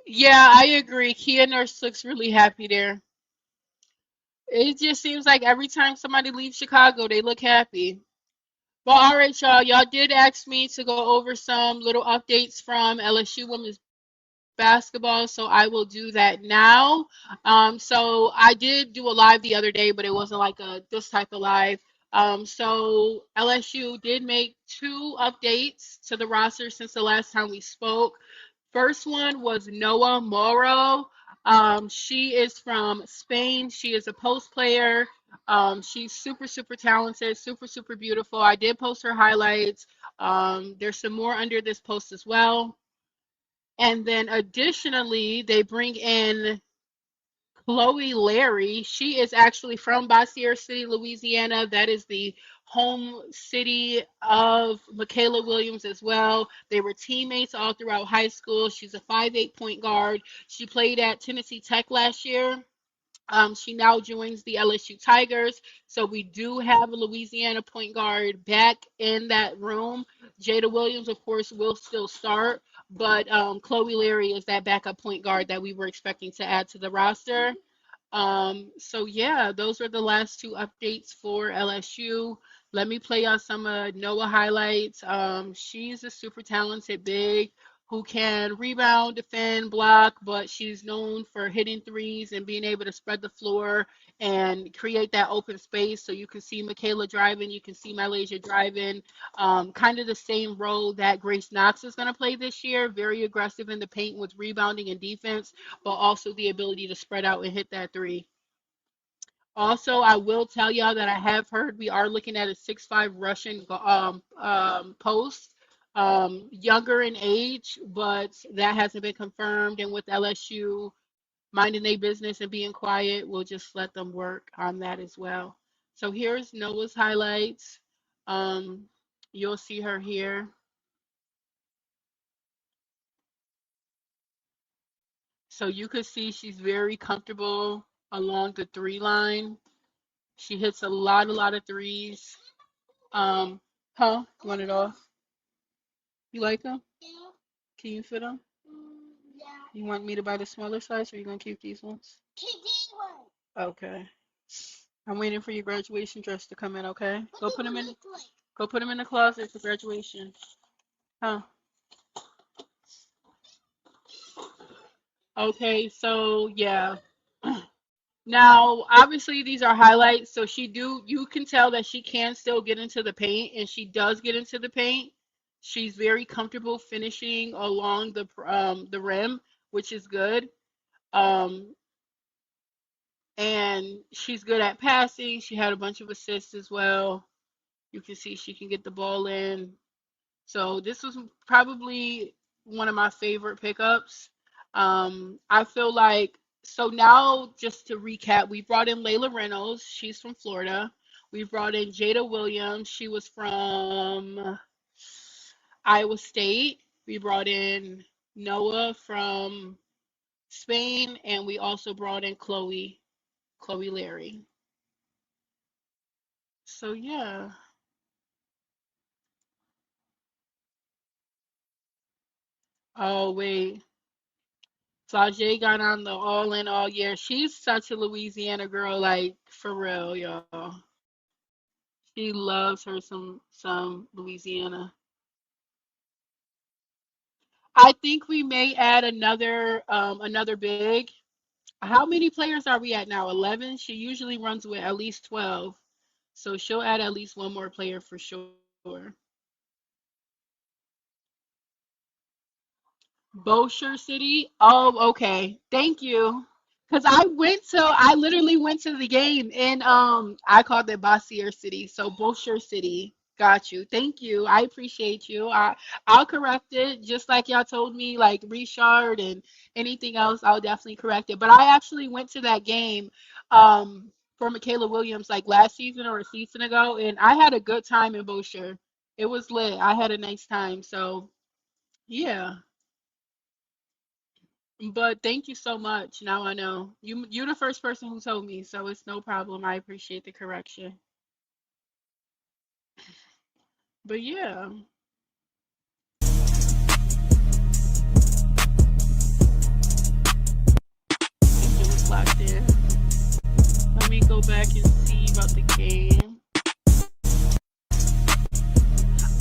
Yeah, I agree. Kia Nurse looks really happy there. It just seems like every time somebody leaves Chicago, they look happy. Well, all right, y'all. Y'all did ask me to go over some little updates from LSU women's basketball, so I will do that now. So I did do a live the other day, but it wasn't like this type of live. So LSU did make 2 updates to the roster since the last time we spoke. First one was Aneesah Morrow. She is from Spain. She is a post player. She's super, super talented, super, super beautiful. I did post her highlights. There's some more under this post as well. And then additionally, they bring in Chloe Larry. She is actually from Bossier City, Louisiana. That is the home city of Michaela Williams as well. They were teammates all throughout high school. She's a 5'8" point guard. She played at Tennessee Tech last year. She now joins the LSU Tigers. So we do have a Louisiana point guard back in that room. Jada Williams, of course, will still start. But Chloe Larry is that backup point guard that we were expecting to add to the roster. So yeah, those are the last 2 updates for LSU. Let me play y'all some Noah highlights. She's a super talented big who can rebound, defend, block, but she's known for hitting threes and being able to spread the floor and create that open space. So you can see Michaela driving, you can see Malaysia driving, kind of the same role that Grace Knox is going to play this year, very aggressive in the paint with rebounding and defense, but also the ability to spread out and hit that three. Also, I will tell y'all that I have heard we are looking at a 6'5" Russian post, younger in age, but that hasn't been confirmed. And with LSU minding their business and being quiet, we'll just let them work on that as well. So here's Noah's highlights. You'll see her here. So you could see she's very comfortable along the three line. She hits a lot of threes. You want it off? You like them? Yeah. Can you fit them? Yeah. You want me to buy the smaller size, or are you gonna keep these ones? Keep these ones. Okay. I'm waiting for your graduation dress to come in. Okay. Go put them in. Go put them in the closet for graduation. Okay. So yeah. Now, obviously, these are highlights, so you can tell that she can still get into the paint, and she does get into the paint. She's very comfortable finishing along the rim, which is good. And she's good at passing. She had a bunch of assists as well. You can see she can get the ball in. So this was probably one of my favorite pickups. I feel like, so now just to recap, we brought in Layla Reynolds. She's from Florida. We brought in Jada Williams. She was from Iowa State. We brought in Noah from Spain, and we also brought in Chloe Larry. So yeah. Oh wait. Flau'Jae got on the all in all year. She's such a Louisiana girl, like for real, y'all. She loves her some Louisiana. I think we may add another big. How many players are we at now? 11? She usually runs with at least 12. So she'll add at least one more player for sure. Bossier City? Oh, okay. Thank you. Because I literally went to the game and I called it Bossier City. So Bossier City. Got you. Thank you. I appreciate you. I'll correct it just like y'all told me, like Richard and anything else, I'll definitely correct it. But I actually went to that game for Michaela Williams like last season or a season ago, and I had a good time in Bossier. It was lit. I had a nice time. So yeah. But thank you so much. Now I know. You're the first person who told me, so it's no problem. I appreciate the correction. But yeah. It was locked in. Let me go back and see about the game.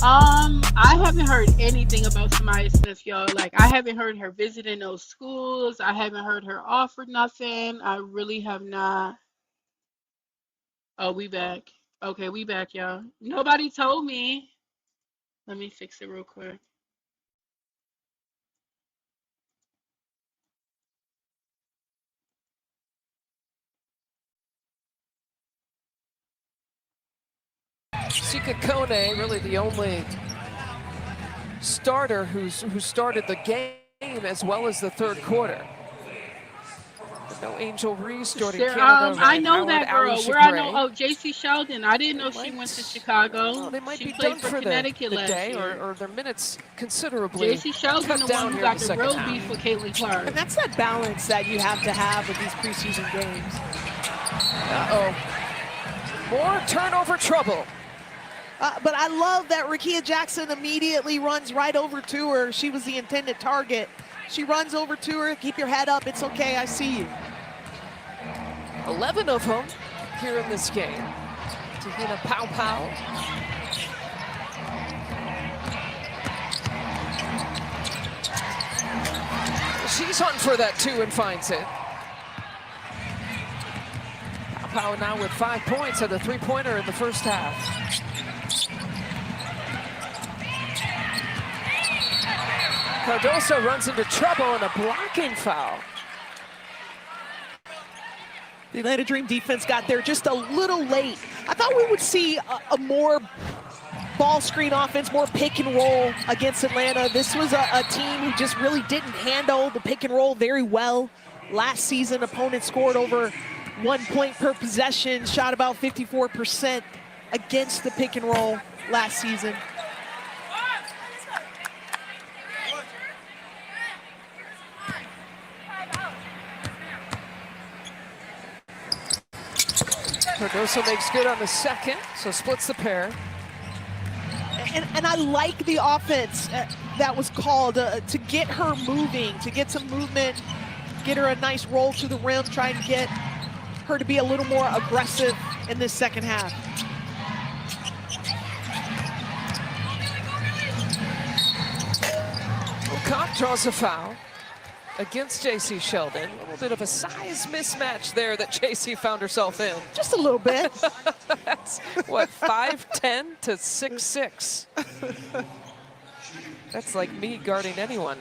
I haven't heard anything about Samaya Smith, y'all. Like, I haven't heard her visiting those schools. I haven't heard her offer nothing. I really have not. Oh, we back. Okay, we back, y'all. Nobody told me. Let me fix it real quick. Sika Kone, really the only starter who started the game as well as the third quarter. No Angel Reese, Jordan Canada. I know that girl. Where I know, JC Sheldon. I didn't know she went to Chicago. Well, they might she be played done for for Connecticut the last day, year. or their minutes considerably. JC Sheldon, cut the down one who here in got the the real second beef half. with Caitlin Clark. And that's that balance that you have to have with these preseason games. More turnover trouble. But I love that Rakia Jackson immediately runs right over to her. She was the intended target. She runs over to her. Keep your head up. It's okay. I see you. 11 of them here in this game. Tahina Pow Pow. She's on for that too and finds it. Pow now with 5 points and a three-pointer in the first half. Cardoso runs into trouble and a blocking foul. The Atlanta Dream defense got there just a little late. I thought we would see a more ball screen offense, more pick and roll against Atlanta. This was a team who just really didn't handle the pick and roll very well. Last season, opponents scored over 1 point per possession, shot about 54% against the pick and roll last season. Cardoso makes good on the second, so splits the pair. And I like the offense that was called to get her moving, to get some movement, get her a nice roll to the rim, try and get her to be a little more aggressive in this second half. O'Connor draws a foul against JC Sheldon. A little bit of a size mismatch there that JC found herself in. Just a little bit. That's what, 5'10" to 6'6". That's like me guarding anyone.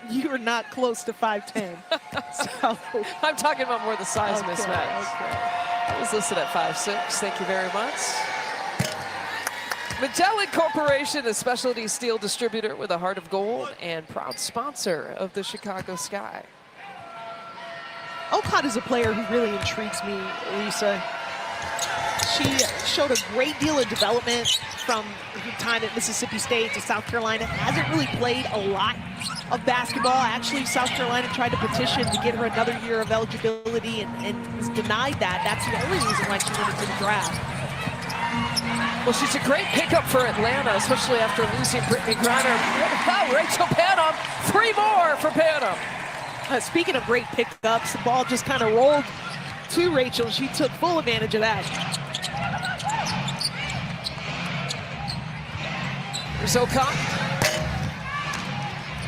You are not close to 5'10". So. I'm talking about more the size mismatch. Okay. I was listed at 5'6". Thank you very much. Magellan Corporation, a specialty steel distributor with a heart of gold and proud sponsor of the Chicago Sky. Ocott is a player who really intrigues me, Lisa. She showed a great deal of development from her time at Mississippi State to South Carolina. Hasn't really played a lot of basketball. Actually, South Carolina tried to petition to get her another year of eligibility and was denied that. That's the only reason why she went into the draft. Well, she's a great pickup for Atlanta, especially after losing Brittany Griner. Wow, Rachel Panum, 3 more for Panum. Speaking of great pickups, the ball just kind of rolled to Rachel. She took full advantage of that. Here's O'Connor.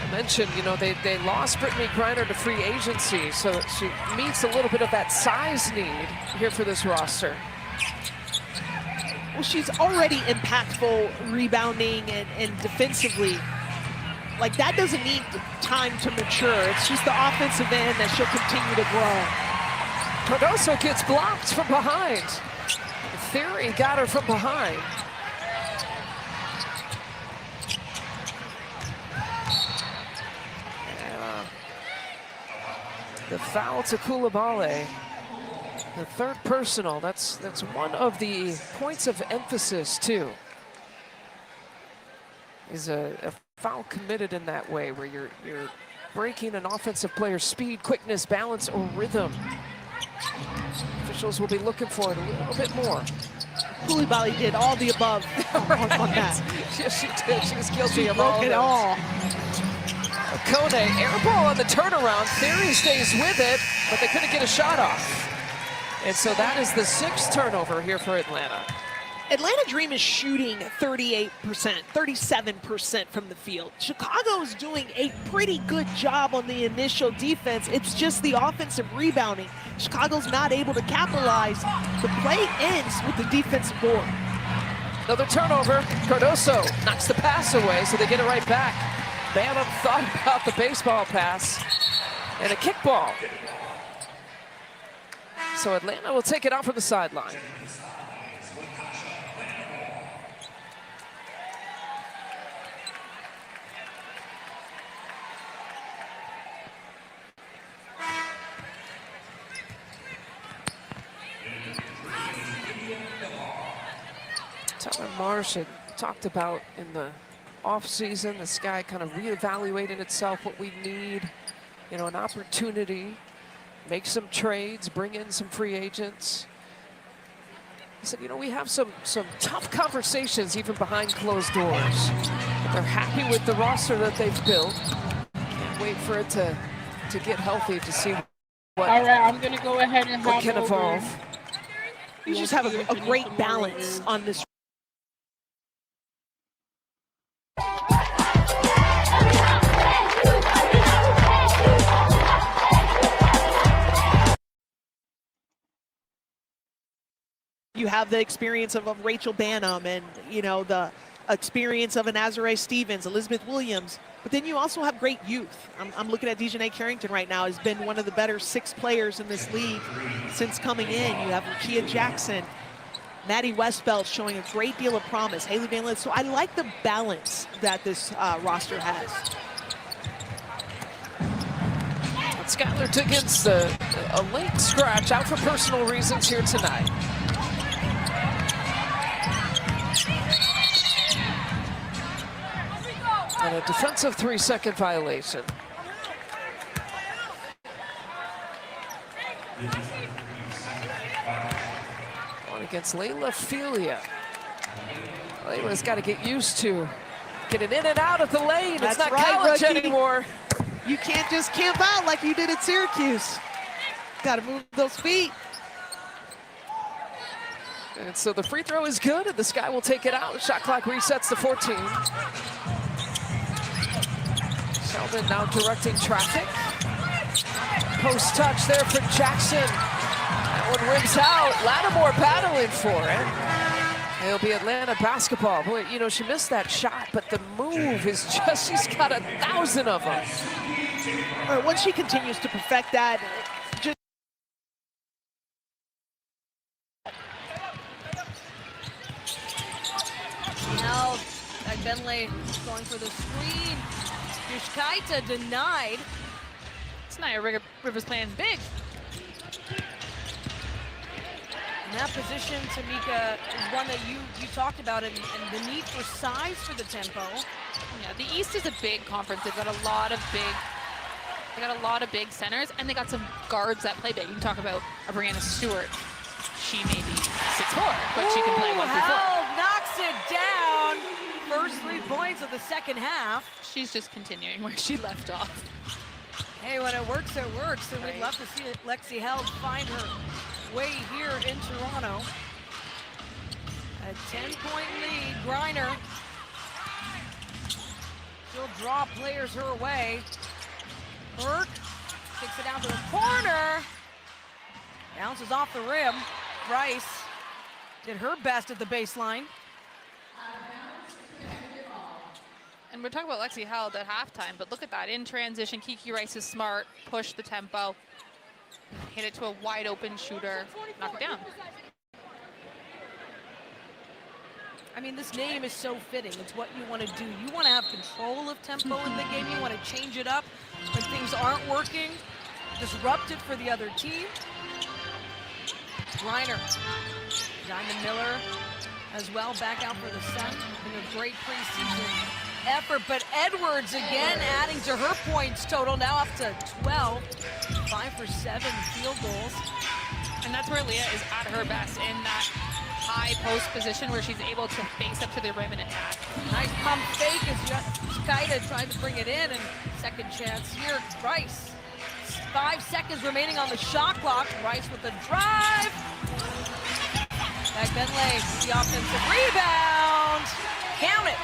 I mentioned, you know, they lost Brittany Griner to free agency, so she meets a little bit of that size need here for this roster. Well, she's already impactful rebounding and defensively. Like, that doesn't need time to mature. It's just the offensive end that she'll continue to grow. Cardoso gets blocked from behind. Theory got her from behind. The foul to Coulibaly. The third personal, that's one of the points of emphasis too. Is a foul committed in that way where you're breaking an offensive player's speed, quickness, balance, or rhythm. Officials will be looking for it a little bit more. Coulibaly did all the above on that. Yes, she did. She was guilty of broke it all. Kone, air ball on the turnaround. Theory stays with it, but they couldn't get a shot off. And so that is the 6th turnover here for Atlanta. Atlanta Dream is shooting 38%, 37% from the field. Chicago is doing a pretty good job on the initial defense. It's just the offensive rebounding. Chicago's not able to capitalize. The play ends with the defensive board. Another turnover. Cardoso knocks the pass away, so they get it right back. Banham thought about the baseball pass and a kickball. So Atlanta will take it out from the sideline. Tyler Marsh had talked about in the offseason, the Sky kind of reevaluating itself, what we need, you know, an opportunity, make some trades, bring in some free agents. He said, you know, we have some tough conversations even behind closed doors. But they're happy with the roster that they've built. Can't wait for it to get healthy to see what, all right, I'm gonna go ahead and what can evolve. You just have a great balance on this. You have the experience of Rachel Banham and, you know, the experience of an Azurá Stevens, Elizabeth Williams. But then you also have great youth. I'm looking at Dejanay Carrington right now, has been one of the better 6 players in this league since coming in. You have Rakia Jackson, Maddie Westbeld showing a great deal of promise, Haley Van Lith. So I like the balance that this roster has. Skylar Diggins, a late scratch, out for personal reasons here tonight. And a defensive 3-second violation. One against Layla Filia. Layla's got to get used to getting in and out of the lane. That's it's not right, college rookie. anymore. You can't just camp out like you did at Syracuse. Got to move those feet. And so the free throw is good, and the Sky will take it out. The shot clock resets to 14. Sheldon now directing traffic. Post touch there for Jackson. That one rims out. Lattimore battling for it. It'll be Atlanta basketball. Boy, you know, she missed that shot, but the move is just, she's got 1,000 of them. All right, once she continues to perfect that, just Now, Bentley going for the screen. Yushkaita denied. Tonight, Rivers playing big. In that position, Tamika, is one that you talked about, and the need for size for the tempo. Yeah, the East is a big conference. They've got a lot of big centers, and they got some guards that play big. You can talk about a Brianna Stewart. She may be 6'4", but she can play 1 through 4. Held knocks it down. First 3 points of the second half. She's just continuing where she left off. Hey, when it works, it works. And we'd love to see Lexi Held find her way here in Toronto. A 10-point lead. Griner. She'll draw players her way. Burke kicks it down to the corner. Bounces off the rim. Rice did her best at the baseline. And we're talking about Lexi Held at halftime, but look at that. In transition, Kiki Rice is smart, push the tempo, hit it to a wide open shooter, knock it down. I mean, this name is so fitting. It's what you want to do. You want to have control of tempo in the game. You want to change it up when things aren't working. Disrupt it for the other team. Griner, Diamond Miller as well, back out for the Sun in a great preseason effort, but Edwards again adding to her points total, now up to 12, 5 for 7 field goals. And that's where Leah is at her best, in that high post position where she's able to face up to the rim and attack. Nice pump fake as Yushkaita trying to bring it in, and second chance here, Rice. 5 seconds remaining on the shot clock. Rice with the drive. Back Bentley, the offensive rebound. Count it.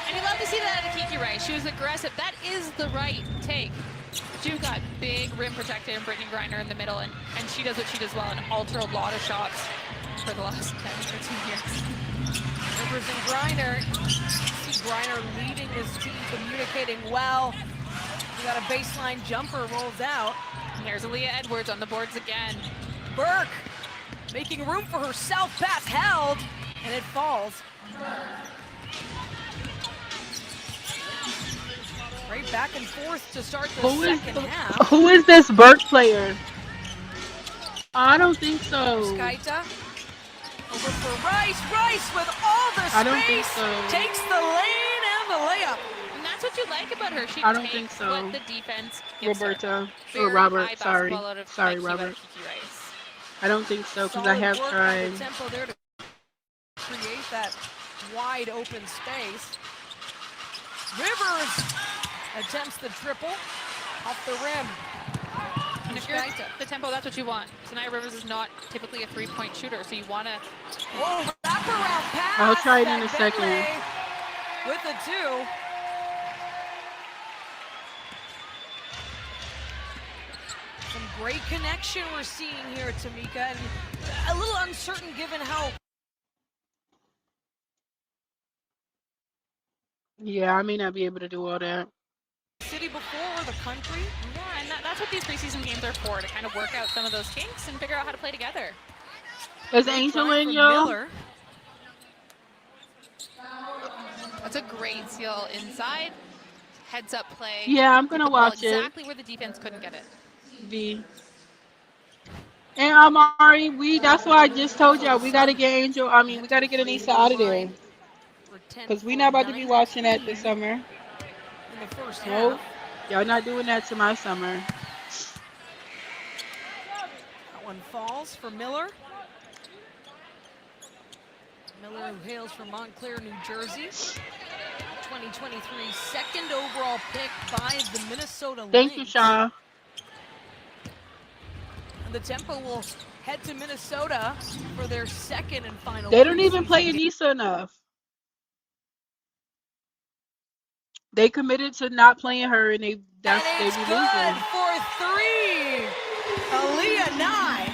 And you love to see that out of Kiki Rice. She was aggressive. That is the right take. You've got big rim protector and Brittany Griner in the middle, and she does what she does well and alter a lot of shots for the last 10 or 2 years. Rivers and Griner. See Griner leading this team, communicating well. We got a baseline jumper, rolls out. And here's Aaliyah Edwards on the boards again. Burke making room for herself, pass held, and it falls. Right back and forth to start the second half. Who is this Burke player? I don't think so. Yushkaita over for Rice. Rice with all the space. I don't think so. Takes the lane and the layup. And that's what you like about her. She I don't takes think so. what the defense gives Roberta. her. Or Robert, High sorry. basketball out of Sorry, IQ out Robert. of Kiki Rice. I don't think so, because I have Solid work tried. on the tempo there to create that wide open space. Rivers attempts the triple off the rim. And if you're the tempo, that's what you want. Tonight Rivers is not typically a three-point shooter, so you want to. Oh, wraparound pass. I'll try it in a Bentley second. with the 2. Some Great connection we're seeing here, Tamika, and a little uncertain given how. Yeah, I may not be able to do all that. City before or the country? Yeah, and that's what these preseason games are for, to kind of work out some of those kinks and figure out how to play together. Is Angel in, y'all? That's a great steal inside. Heads up play. Yeah, I'm gonna watch it. Exactly where the defense couldn't get it. V. And Amari, that's why I just told y'all we gotta get Angel. I mean, we gotta get Aneesah out of there. Because we're not about to be watching that this summer. In the first Nope. half. Y'all not doing that to my summer. That one falls for Miller. Miller, who hails from Montclair, New Jersey. 2023 second overall pick by the Minnesota Thank Lynx. you, Shaw. And the Tempo will head to Minnesota for their second and final. They don't even play Aneesah enough. They committed to not playing her, and they be losing. For three. Aaliyah Nye.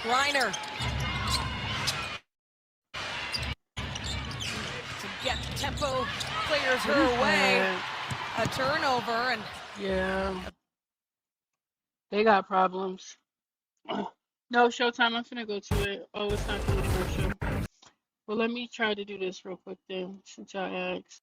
Griner. To get Tempo players her way. A turnover and yeah. They got problems. No, Showtime, I'm finna go to it. Oh, it's not the commercial. Well, let me try to do this real quick then, since y'all asked.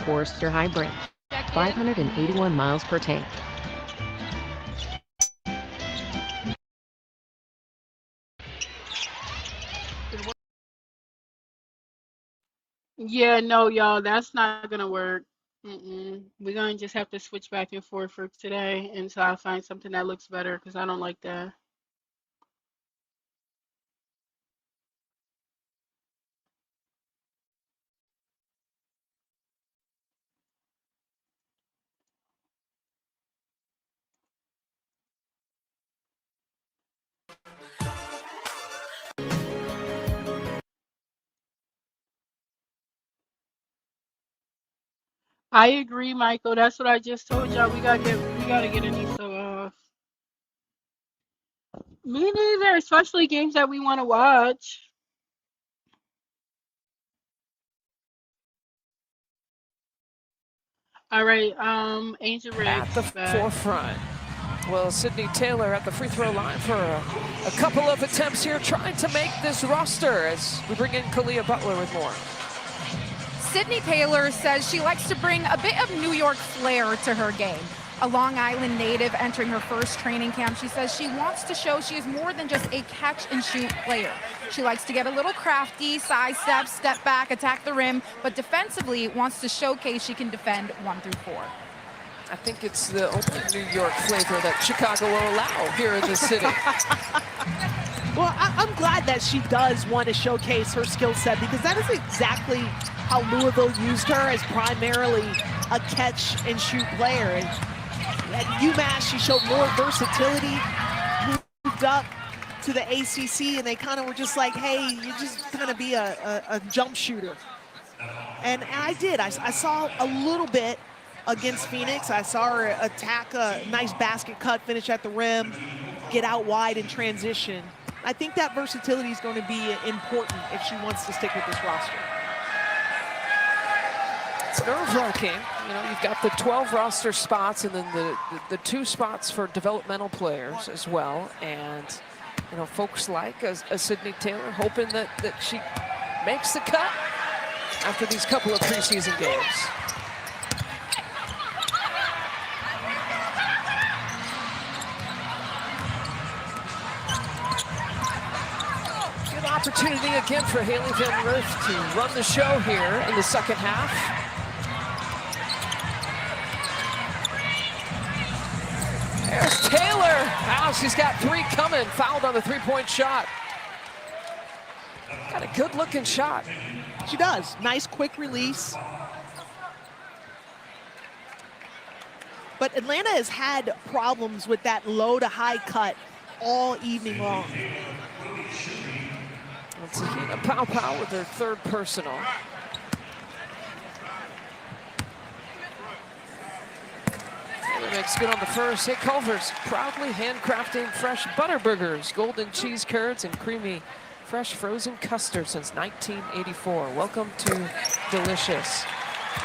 Forester Hybrid, 581 miles per tank. Yeah, no, y'all, that's not gonna work. We're gonna just have to switch back and forth for today until I find something that looks better, because I don't like that. I agree, Michael. That's what I just told y'all. We gotta get Aneesah off. Me neither, especially games that we want to watch. All right, Angel Riggs at the forefront. Well, Sydney Taylor at the free throw line for a couple of attempts here, trying to make this roster as we bring in Kalia Butler with more. Sydney Taylor says she likes to bring a bit of New York flair to her game. A Long Island native entering her first training camp, she says she wants to show she is more than just a catch-and-shoot player. She likes to get a little crafty, side step, step back, attack the rim, but defensively wants to showcase she can defend 1 through 4. I think it's the only New York flavor that Chicago will allow here in the city. Well, I'm glad that she does want to showcase her skill set, because that is exactly how Louisville used her, as primarily a catch-and-shoot player. And at UMass, she showed more versatility, moved up to the ACC, and they kind of were just like, hey, you're just going to be a jump shooter. And I did. I saw a little bit against Phoenix. I saw her attack a nice basket cut, finish at the rim, get out wide in transition. I think that versatility is going to be important if she wants to stick with this roster. It's nerve-wracking. You know, you've got the 12 roster spots and then the 2 spots for developmental players as well. And, you know, folks like a Sydney Taylor hoping that she makes the cut after these couple of preseason games. Good opportunity again for Haley Van Lith to run the show here in the second half. There's Taylor. Wow, she's got 3 coming. Fouled on the 3-point shot. Got a good-looking shot. She does. Nice, quick release. But Atlanta has had problems with that low to high cut all evening long. It's Tahina Pau with their 3rd personal. Makes good on the first. Hey, Culver's proudly handcrafting fresh butter burgers, golden cheese curds, and creamy fresh frozen custard since 1984. Welcome to Delicious.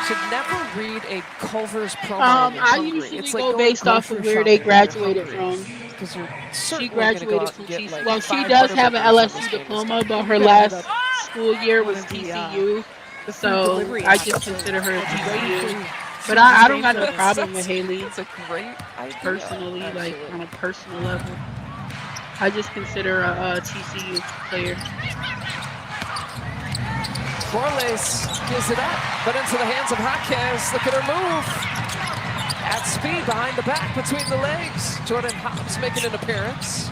Should never read a Culver's promo. I usually go based off of where they graduated from. Because you're she graduated from TCU. Well, she does have an LSU diploma, but her last school year was TCU. So I just consider her a TCU. But I don't got no problem with Haley. It's a great idea, personally, like on a personal level. I just consider a TCU player. Corliss gives it up, but into the hands of Jaquez. Look at her move. At speed behind the back, between the legs. Jordan Hobbs making an appearance.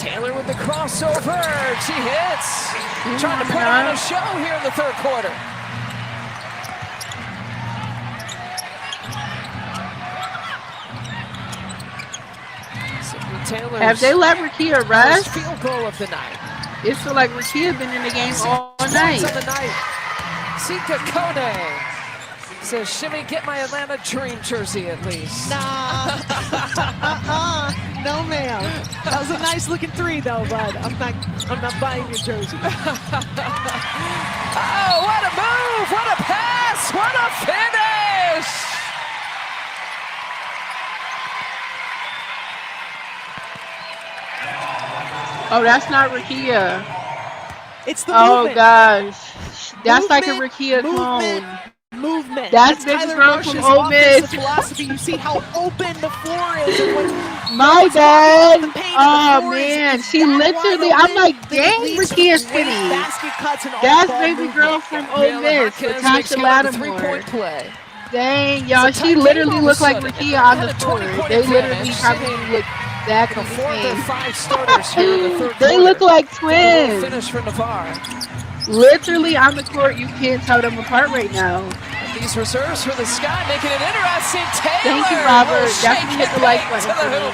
Taylor with the crossover. She hits. Trying to put on a show here in the 3rd quarter. Taylor's have they let Rakia rest? Field goal of the night. It feels like Rakia been in the game all night. On the night. Sika Kone says, "Shimmy, get my Atlanta Dream jersey at least." Nah. No, ma'am. That was a nice looking 3 though, but I'm not buying your jersey. Oh, what a move! What a pass! What a finish! Oh, that's not Rakia. It's the movement. Oh gosh, that's like a Rakia clone. Movement. That's baby girl from Ole Miss. Philosophy. You see how open the floor is. And when my bad. Oh man, she literally. I'm like, dang, Rakia skinny. That's baby girl from Ole Miss. Natasha Lattimore. Dang, y'all, she literally looked like Rakia on the court. They literally probably look exactly the same. 5 starters here in the 3rd They look like twins. Finish for Navarre. Literally on the court, you can't tell them apart right now. And these reserves for the Sky making it interesting. Taylor. Thank you, Robert. Definitely hit the like button for me.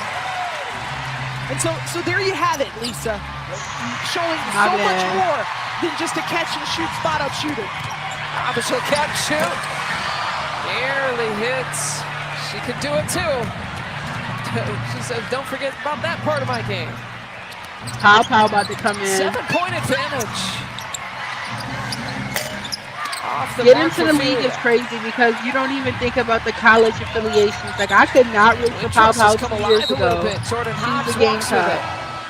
And so there you have it, Lisa. Showing so much more than just a catch and shoot, spot up shooter. Official catch, shoot. Barely hits. She could do it too. She says, don't forget about that part of my game. Pau about to come in. 7-point advantage. Get into the league is crazy because you don't even think about the college affiliations. Like, I could not root for Pau 2 years ago. She's the Gamecock.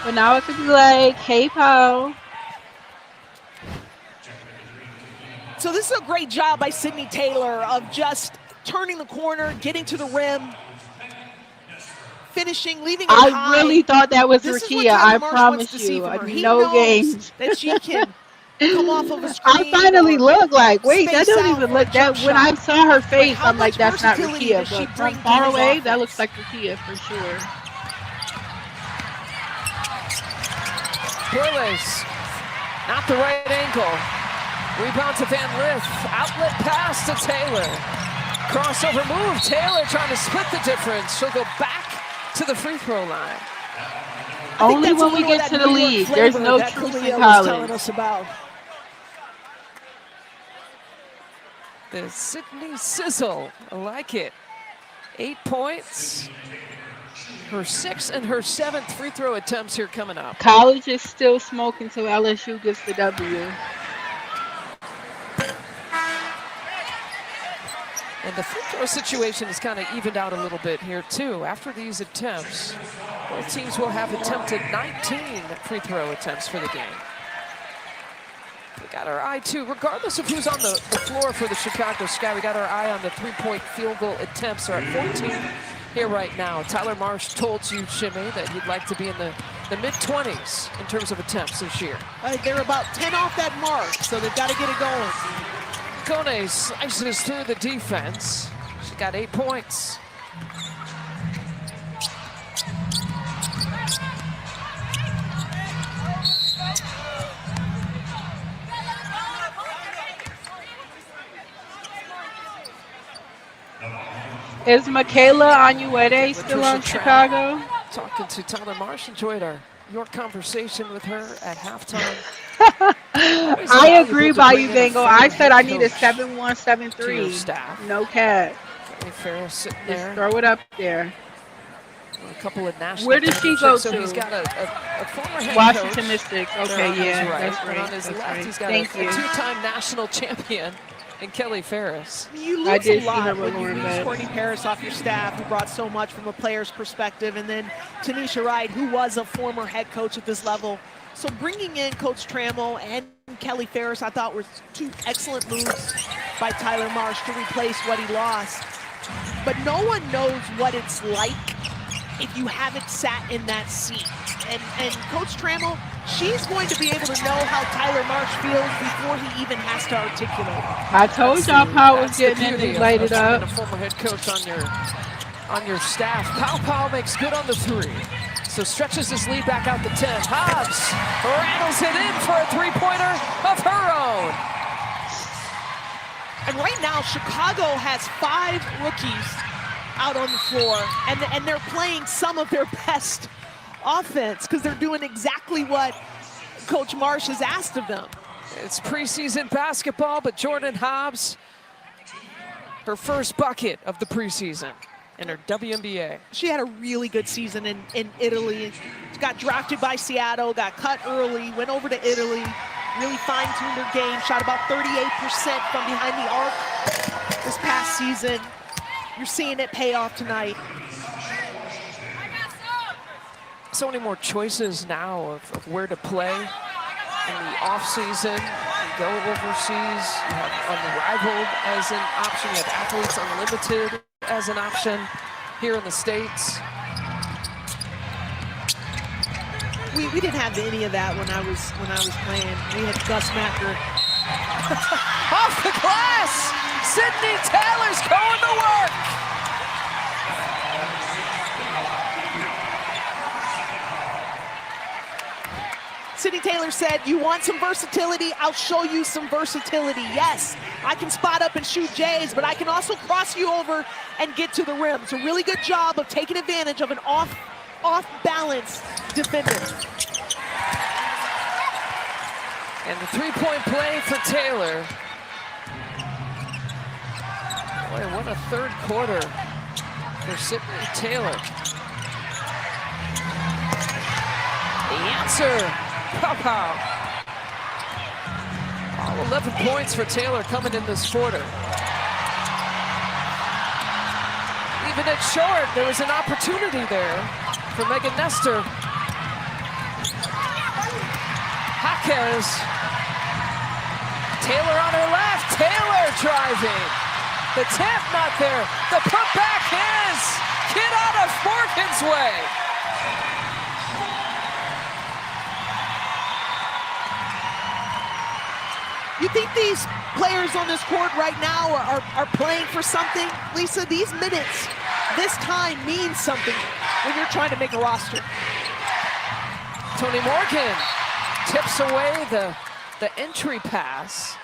But now I could be like, hey, Pau. So this is a great job by Sydney Taylor of just turning the corner, getting to the rim, finishing, leaving it high. I really thought that was Rakia. I promise you. No games. That she can come off of a screen. I finally look like, wait, that don't even look that. When I saw her face, I'm like, that's not Rakia. But from far away, that looks like Rakia for sure. Corliss, not the right ankle. Rebound to Van Lith. Outlet pass to Taylor. Crossover move. Taylor trying to split the difference. She'll go back to the free throw line. Only when we get to the league. There's no truth in college. The Sydney Sizzle. I like it. 8 points. Her 6th and her 7th free throw attempts here coming up. College is still smoking until LSU gets the W. And the free throw situation is kind of evened out a little bit here too. After these attempts, both teams will have attempted 19 free throw attempts for the game. got our eye too, regardless of who's on the floor for the Chicago Sky, we got our eye on the three-point field goal attempts. Are at 14 here right now. Tyler Marsh told you, Shimmy, that he'd like to be in the mid-20s in terms of attempts this year. They're about 10 off that mark, so they've got to get it going. Kone slices through the defense. She got 8 points. Is Michaela Wnba still on Chicago? Talking to Tyler Marsh. Enjoyed your conversation with her at halftime. I agree by you, Bengal. I said I need a 7-1-7-3. Staff. No cat. Ferris sitting Just there. throw it up there. A couple of national. Where does she go so to? He's got a former head Washington coach. Mystics. There Okay, on his yeah, right. that's And right. on his That's left, right. he's got Thank a you. two-time national champion in Kelly Ferris. You I lose did a see lot her when with you Lauren lose Betts. Courtney Paris off your staff, who brought so much from a player's perspective, and then Tanisha Wright, who was a former head coach at this level. So bringing in Coach Trammell and Kelly Ferris, I thought were two excellent moves by Tyler Marsh to replace what he lost. But no one knows what it's like if you haven't sat in that seat. And Coach Trammell, she's going to be able to know how Tyler Marsh feels before he even has to articulate. I told y'all Powell was getting it and laid it up. A former head coach on your staff. Powell makes good on the three. So stretches his lead back out to 10. Hobbs rattles it in for a three-pointer of her own. And right now, Chicago has 5 rookies out on the floor, and they're playing some of their best offense because they're doing exactly what Coach Marsh has asked of them. It's preseason basketball, but Jordan Hobbs, her first bucket of the preseason in her WNBA. She had a really good season in Italy. She got drafted by Seattle, got cut early, went over to Italy, really fine-tuned her game, shot about 38% from behind the arc this past season. You're seeing it pay off tonight. So many more choices now of where to play in the offseason. You go overseas, you have Unrivaled as an option, you have Athletes Unlimited as an option here in the States. We didn't have any of that when I was playing. We had Gus Macker. Off the glass! Sydney Taylor's going to work! Sydney Taylor said, you want some versatility? I'll show you some versatility. Yes, I can spot up and shoot J's, but I can also cross you over and get to the rim. It's a really good job of taking advantage of an off-balance defender. And the three-point play for Taylor. Boy, what a third quarter for Sydney Taylor. The answer, pow. All 11 points for Taylor coming in this quarter. Even at short, there was an opportunity there for Megan Nestor. Jaquez. Taylor on her left, Taylor driving. The tip not there, the putback is. Get out of Morgan's way. You think these players on this court right now are playing for something? Lisa, these minutes, this time means something when you're trying to make a roster. Tony Morgan tips away the entry pass.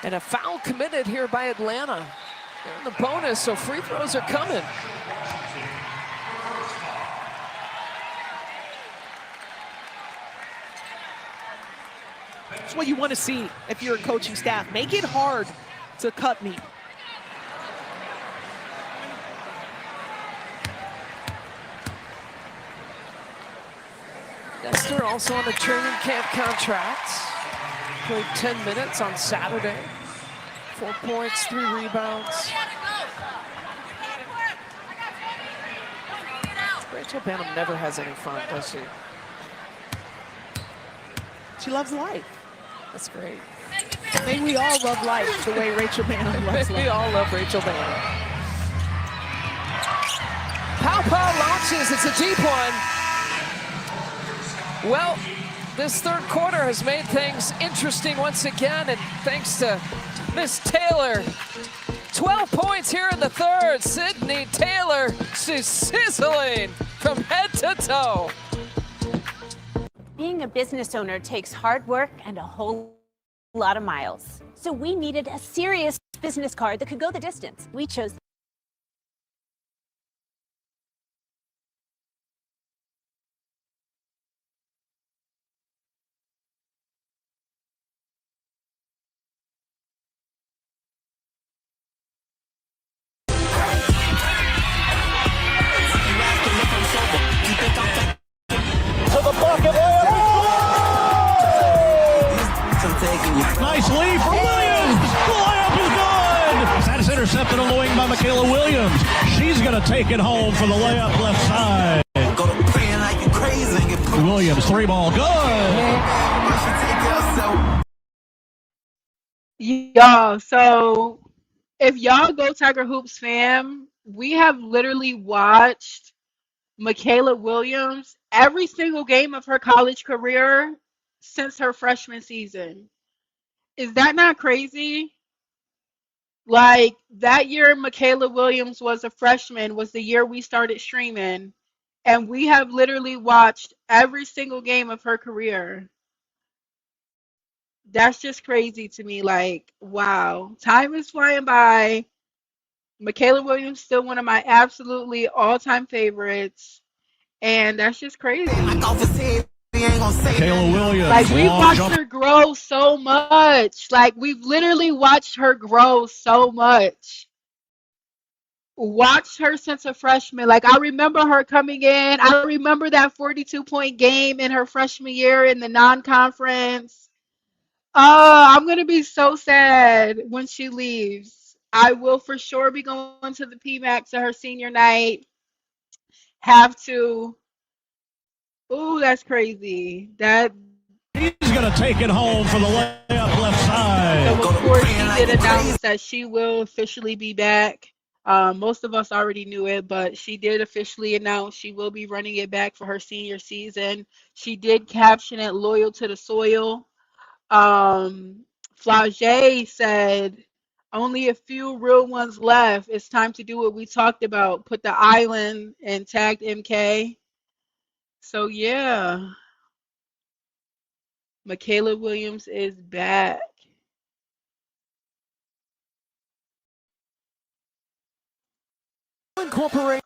And a foul committed here by Atlanta. They're in the bonus, so free throws are coming. That's what you want to see if you're a coaching staff. Make it hard to cut me. Nestor also on a training camp contract. Played 10 minutes on Saturday. 4 points, 3 rebounds. Rachel Banham never has any fun, does she? She loves life. That's great. May we all love life the way Rachel Bannon loves We life. all love Rachel Bannon. Pow launches. It's a deep one. Well, this third quarter has made things interesting once again, and thanks to Miss Taylor. 12 points here in the third. Sydney Taylor, she's sizzling from head to toe. Being a business owner takes hard work and a whole lot of miles. So we needed a serious business card that could go the distance. We chose Nice lead for Williams. The layup is good. That's intercepted on the wing by Michaela Williams. She's going to take it home for the layup left side. Williams, 3-ball, good. Y'all, so if y'all go Tiger Hoops fam, we have literally watched Michaela Williams every single game of her college career since her freshman season. Is that not crazy? Like, that year Michaela Williams was a freshman was the year we started streaming, and we have literally watched every single game of her career. That's just crazy to me. Like, wow. Time is flying by. Michaela Williams still one of my absolutely all-time favorites, and that's just crazy. Michaela Williams. Like, we've watched her grow so much. Like, we've literally watched her grow so much. Watched her since a freshman. Like, I remember her coming in. I remember that 42-point game in her freshman year in the non-conference. I'm going to be so sad when she leaves. I will for sure be going to the PMAC to her senior night. Have to. Ooh, that's crazy. He's going to take it home for the layup left side. So, of course, she did announce that she will officially be back. Most of us already knew it, but she did officially announce she will be running it back for her senior season. She did caption it "Loyal to the Soil." Flau'Jae said, "Only a few real ones left. It's time to do what we talked about. Put the island," and tagged MK. So yeah, Michaela Williams is back. Incorporate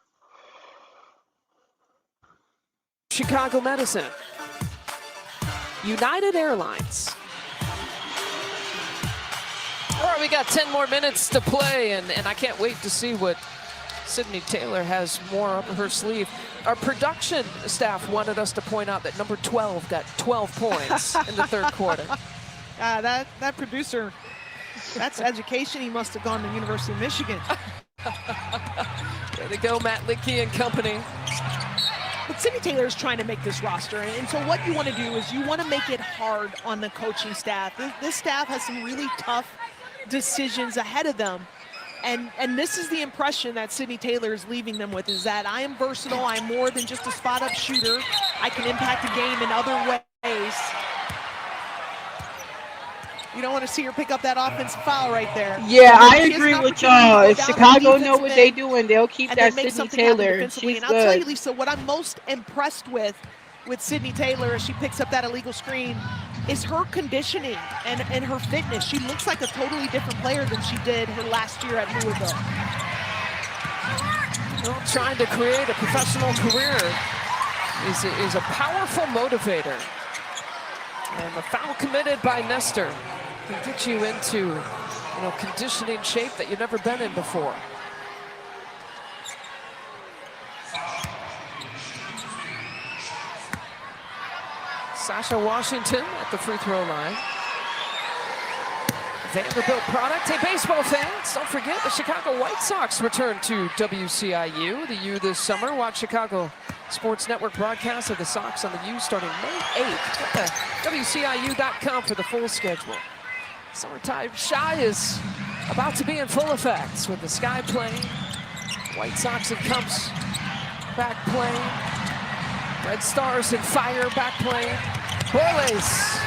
Chicago Medicine, United Airlines. All right, we got 10 more minutes to play, and I can't wait to see what Sydney Taylor has more up her sleeve. Our production staff wanted us to point out that number 12 got 12 points in the third quarter. That producer, that's education. He must have gone to University of Michigan. There they go, Matt Lickey and company. But Sydney Taylor is trying to make this roster, and so what you want to do is you want to make it hard on the coaching staff. This staff has some really tough decisions ahead of them, and this is the impression that Sydney Taylor is leaving them with, is that I am versatile, I'm more than just a spot-up shooter, I can impact the game in other ways. You don't want to see her pick up that offensive foul right there. Yeah, I agree with y'all. If Chicago know what they're doing, they'll keep that Sydney Taylor. She's And I'll tell you, good. Lisa, what I'm most impressed with Sydney Taylor as she picks up that illegal screen is her conditioning and her fitness. She looks like a totally different player than she did her last year at Louisville. Well, trying to create a professional career is a powerful motivator. And the foul committed by Nestor can get you into, conditioning shape that you've never been in before. Sasha Washington at the free throw line. Vanderbilt product. Hey, baseball fans, don't forget the Chicago White Sox return to WCIU. The U this summer. Watch Chicago Sports Network broadcast of the Sox on the U starting May 8th. Go to WCIU.com for the full schedule. Summertime Shy is about to be in full effect with the Sky playing. White Sox and Cubs back playing. Red Stars and Fire back playing. Boys.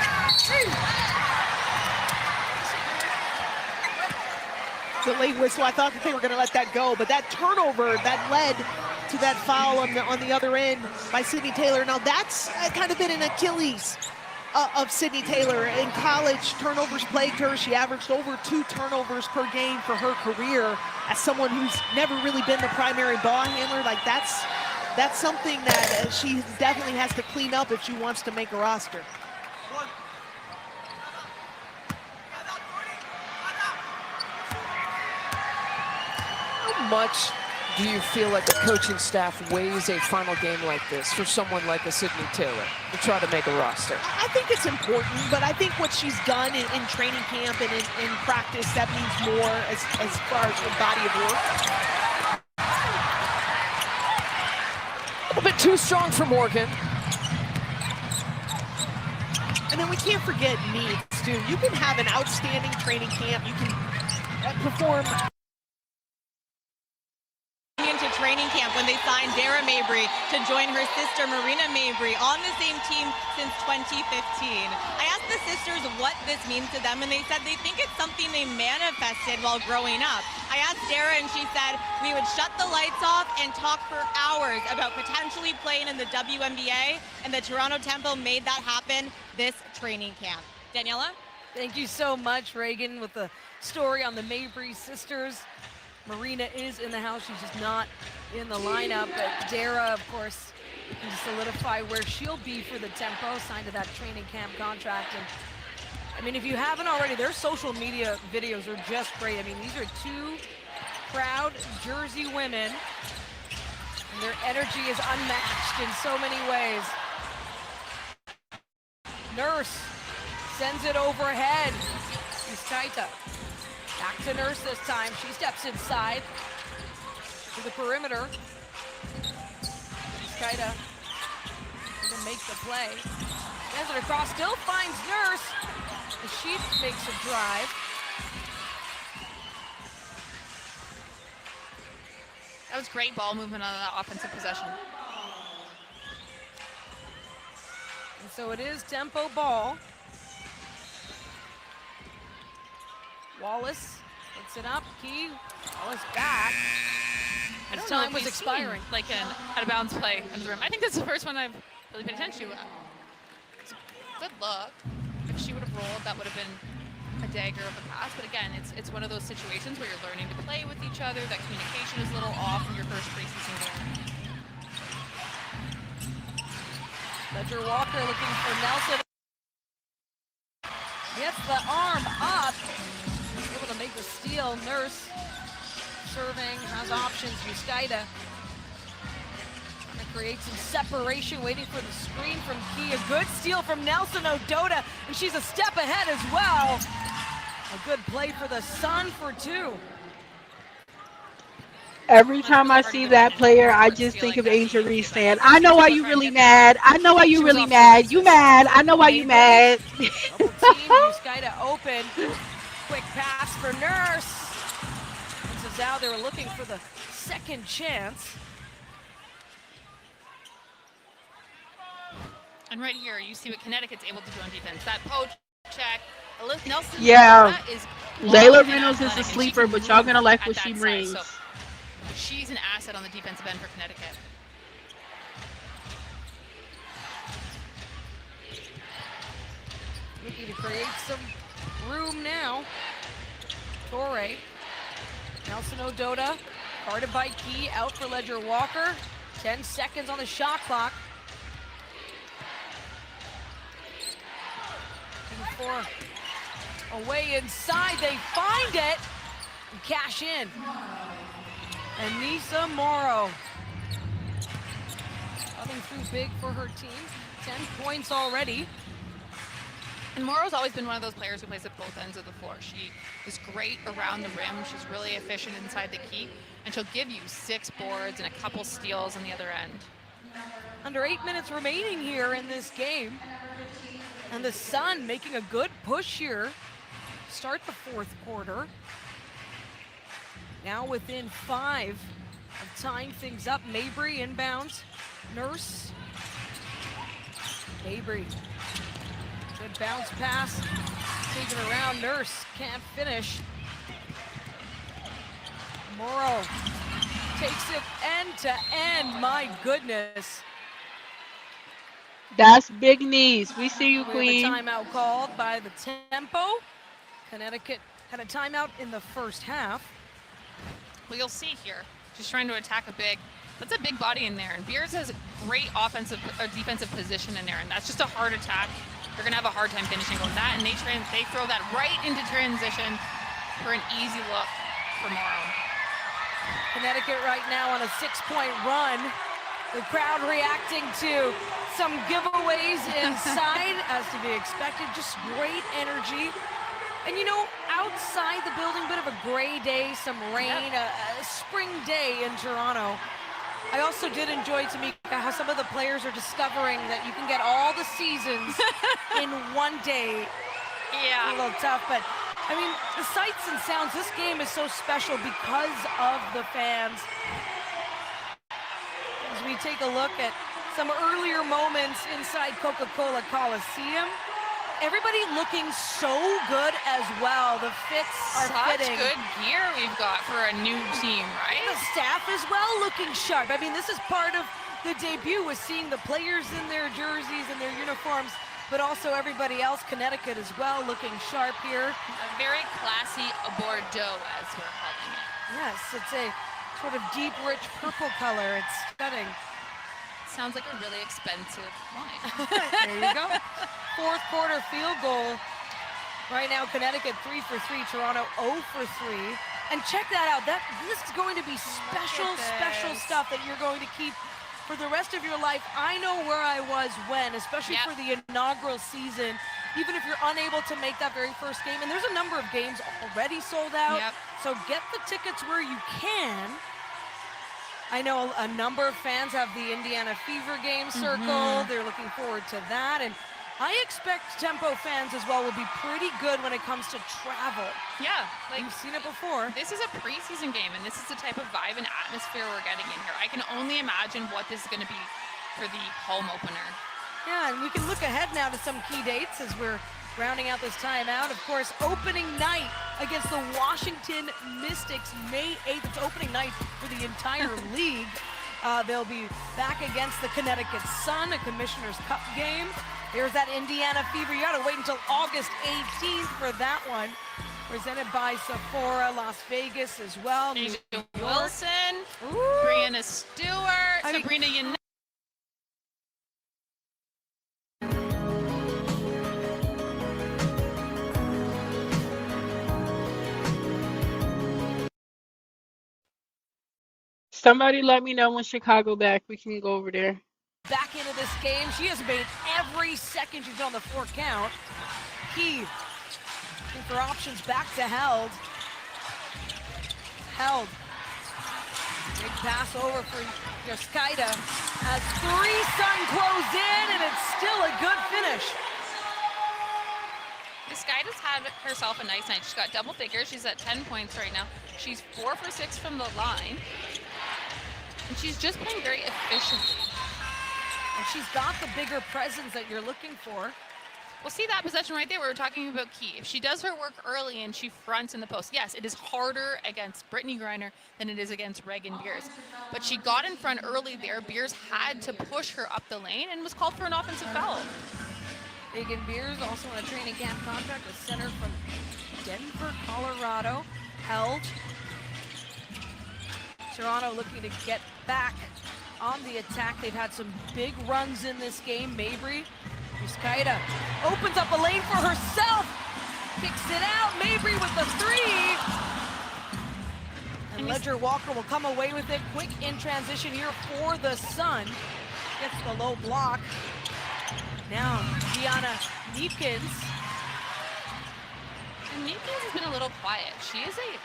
The late whistle, I thought that they were going to let that go, but that turnover that led to that foul on the other end by Sydney Taylor. Now that's kind of been an Achilles of Sydney Taylor. In college, turnovers plagued her. She averaged over 2 turnovers per game for her career. As someone who's never really been the primary ball handler, like that's something that she definitely has to clean up if she wants to make a roster. How much do you feel like the coaching staff weighs a final game like this for someone like a Sydney Taylor to try to make a roster? I think it's important, but I think what she's done in training camp and in practice, that means more as far as her body of work. A little bit too strong for Morgan. And then we can't forget needs, too. You can have an outstanding training camp. You can perform into training camp when they signed Dara Mabry to join her sister Marina Mabry on the same team since 2015. I asked the sisters what this means to them, and they said they think it's something they manifested while growing up. I asked Dara, and she said we would shut the lights off and talk for hours about potentially playing in the WNBA, and the Toronto Tempo made that happen this training camp. Daniela? Thank you so much, Reagan, with the story on the Mabry sisters. Marina is in the house. She's just not in the lineup. But Dara, of course, can solidify where she'll be for the Tempo, signed to that training camp contract. And I mean, if you haven't already, their social media videos are just great. I mean, these are 2 proud Jersey women, and their energy is unmatched in so many ways. Nurse sends it overhead. Yuskaita. Back to Nurse this time. She steps inside to the perimeter. Yuskaita gonna make the play. Sends it across, still finds Nurse. And she makes a drive. That was great ball movement on that offensive possession. And so it is Tempo ball. Wallace puts it up. Key. Wallace back. His time was expiring. Like an out-of-bounds play in the room. I think that's the first one I've really paid attention to. It's a good look. If she would have rolled, that would have been a dagger of a pass. But again, it's one of those situations where you're learning to play with each other. That communication is a little off in your first preseason game. Ledger Walker looking for Nelson. Gets the arm up. Able to make the steal. Nurse serving, has options. Yuskaita trying to create some separation, waiting for the screen from Key. A good steal from Nelson Odota, and she's a step ahead as well. A good play for the Sun for 2. Every time I see that player, I just think of Angel Reese saying, I know why you really mad. I know why you really mad. You mad. I know why you mad. Yuskaita open. Quick pass for Nurse. This is out. They were looking for the second chance. And right here, you see what Connecticut's able to do on defense. That poach check. Lith Nelson. Yeah. Is Layla Reynolds is a sleeper, but y'all gonna like what she brings. So she's an asset on the defensive end for Connecticut. Looking to create some room now. Torre. Nelson Odota, guarded by Key, out for Ledger Walker. 10 seconds on the shot clock. Looking for a way inside. They find it and cash in. Aneesah Morrow coming through big for her team. 10 points already. And Morrow's always been one of those players who plays at both ends of the floor. She is great around the rim. She's really efficient inside the key. And she'll give you 6 boards and a couple steals on the other end. Under 8 minutes remaining here in this game. And the Sun making a good push here. Start the 4th quarter. Now within 5 of tying things up. Mabry inbounds. Nurse. Mabry. Good bounce pass. Taking around. Nurse can't finish. Morrow takes it end to end. My goodness. That's big knees. We see you, Queen. We have a timeout called by the Tempo. Connecticut had a timeout in the first half. Well, you'll see here. She's trying to attack a big. That's a big body in there. And Beers has a great offensive or defensive position in there. And that's just a hard attack. They're going to have a hard time finishing on that. And they throw that right into transition for an easy look for Morrow. Connecticut right now on a 6-point run. The crowd reacting to some giveaways inside, as to be expected. Just great energy. And you know, outside the building, bit of a gray day, some rain, a spring day in Toronto. I also did enjoy, Tamika, how some of the players are discovering that you can get all the seasons in one day. Yeah. A little tough, but I mean, the sights and sounds, this game is so special because of the fans. As we take a look at some earlier moments inside Coca-Cola Coliseum, everybody looking so good as well. The fits are fitting. Such good gear we've got for a new team, right? The staff as well looking sharp. I mean, this is part of the debut, was seeing the players in their jerseys and their uniforms, but also everybody else, Connecticut as well, looking sharp here. A very classy Bordeaux, as we're calling it. Yes, it's a sort of deep, rich purple color. It's stunning. Sounds like a really expensive wine. There you go. 4th quarter field goal. Right now, Connecticut 3 for 3, Toronto 0 for 3. And check that out. This is going to be special stuff that you're going to keep for the rest of your life. I know where I was when, especially for the inaugural season, even if you're unable to make that very first game. And there's a number of games already sold out. So get the tickets where you can. I know a number of fans have the Indiana Fever game circled. They're looking forward to that. And I expect Tempo fans as well will be pretty good when it comes to travel. Yeah, like you've seen it before. This is a preseason game, and this is the type of vibe and atmosphere we're getting in here. I can only imagine what this is going to be for the home opener. Yeah, and we can look ahead now to some key dates as we're rounding out this timeout. Of course, opening night against the Washington Mystics, May 8th. It's opening night for the entire league. They'll be back against the Connecticut Sun, a Commissioner's Cup game. There's that Indiana Fever. You gotta wait until August 18th for that one. Presented by Sephora, Las Vegas as well. Asia Wilson, Brianna Stewart, Sabrina Yanez. Somebody let me know when Chicago back. We can go over there. Back into this game. She has made every second she's on the 4 count. Key. Looking for options back to Held. Held. Big pass over for Yaskaida. As 3 Sun close in, and it's still a good finish. Yaskaida's had herself a nice night. She's got double figures. She's at 10 points right now. She's 4 for 6 from the line. And she's just playing very efficiently. And she's got the bigger presence that you're looking for. Well, see that possession right there? We were talking about Key. If she does her work early and she fronts in the post, yes, it is harder against Brittany Griner than it is against Reagan Beers. But she got in front early there. Beers had to push her up the lane and was called for an offensive foul. Reagan Beers, also on a training camp contract, a center from Denver, Colorado. Held. Toronto looking to get back on the attack. They've had some big runs in this game. Mabry, Yaskaida opens up a lane for herself. Kicks it out. Mabry with the 3. And Ledger Walker will come away with it. Quick in transition here for the Sun. Gets the low block. Now, Gianna Neepkins And Neepkins has been a little quiet. She is a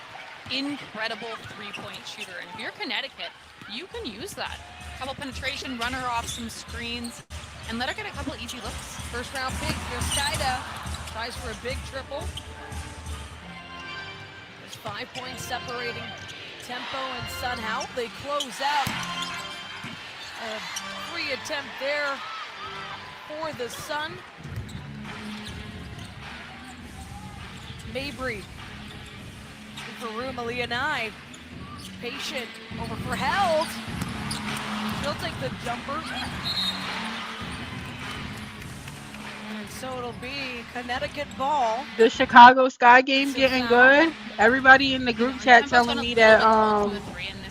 incredible three-point shooter, and if you're Connecticut, you can use that. Couple penetration, run her off some screens, and let her get a couple easy looks. First round pick for Skyda. Tries for a big triple. There's 5 points separating Tempo and Sun Howe. They close out. A free attempt there for the Sun. Mabry for Rumalianai. Patient over for Held. She'll take the jumper. And so it'll be Connecticut ball. The Chicago Sky game getting good. Everybody in the group chat telling me that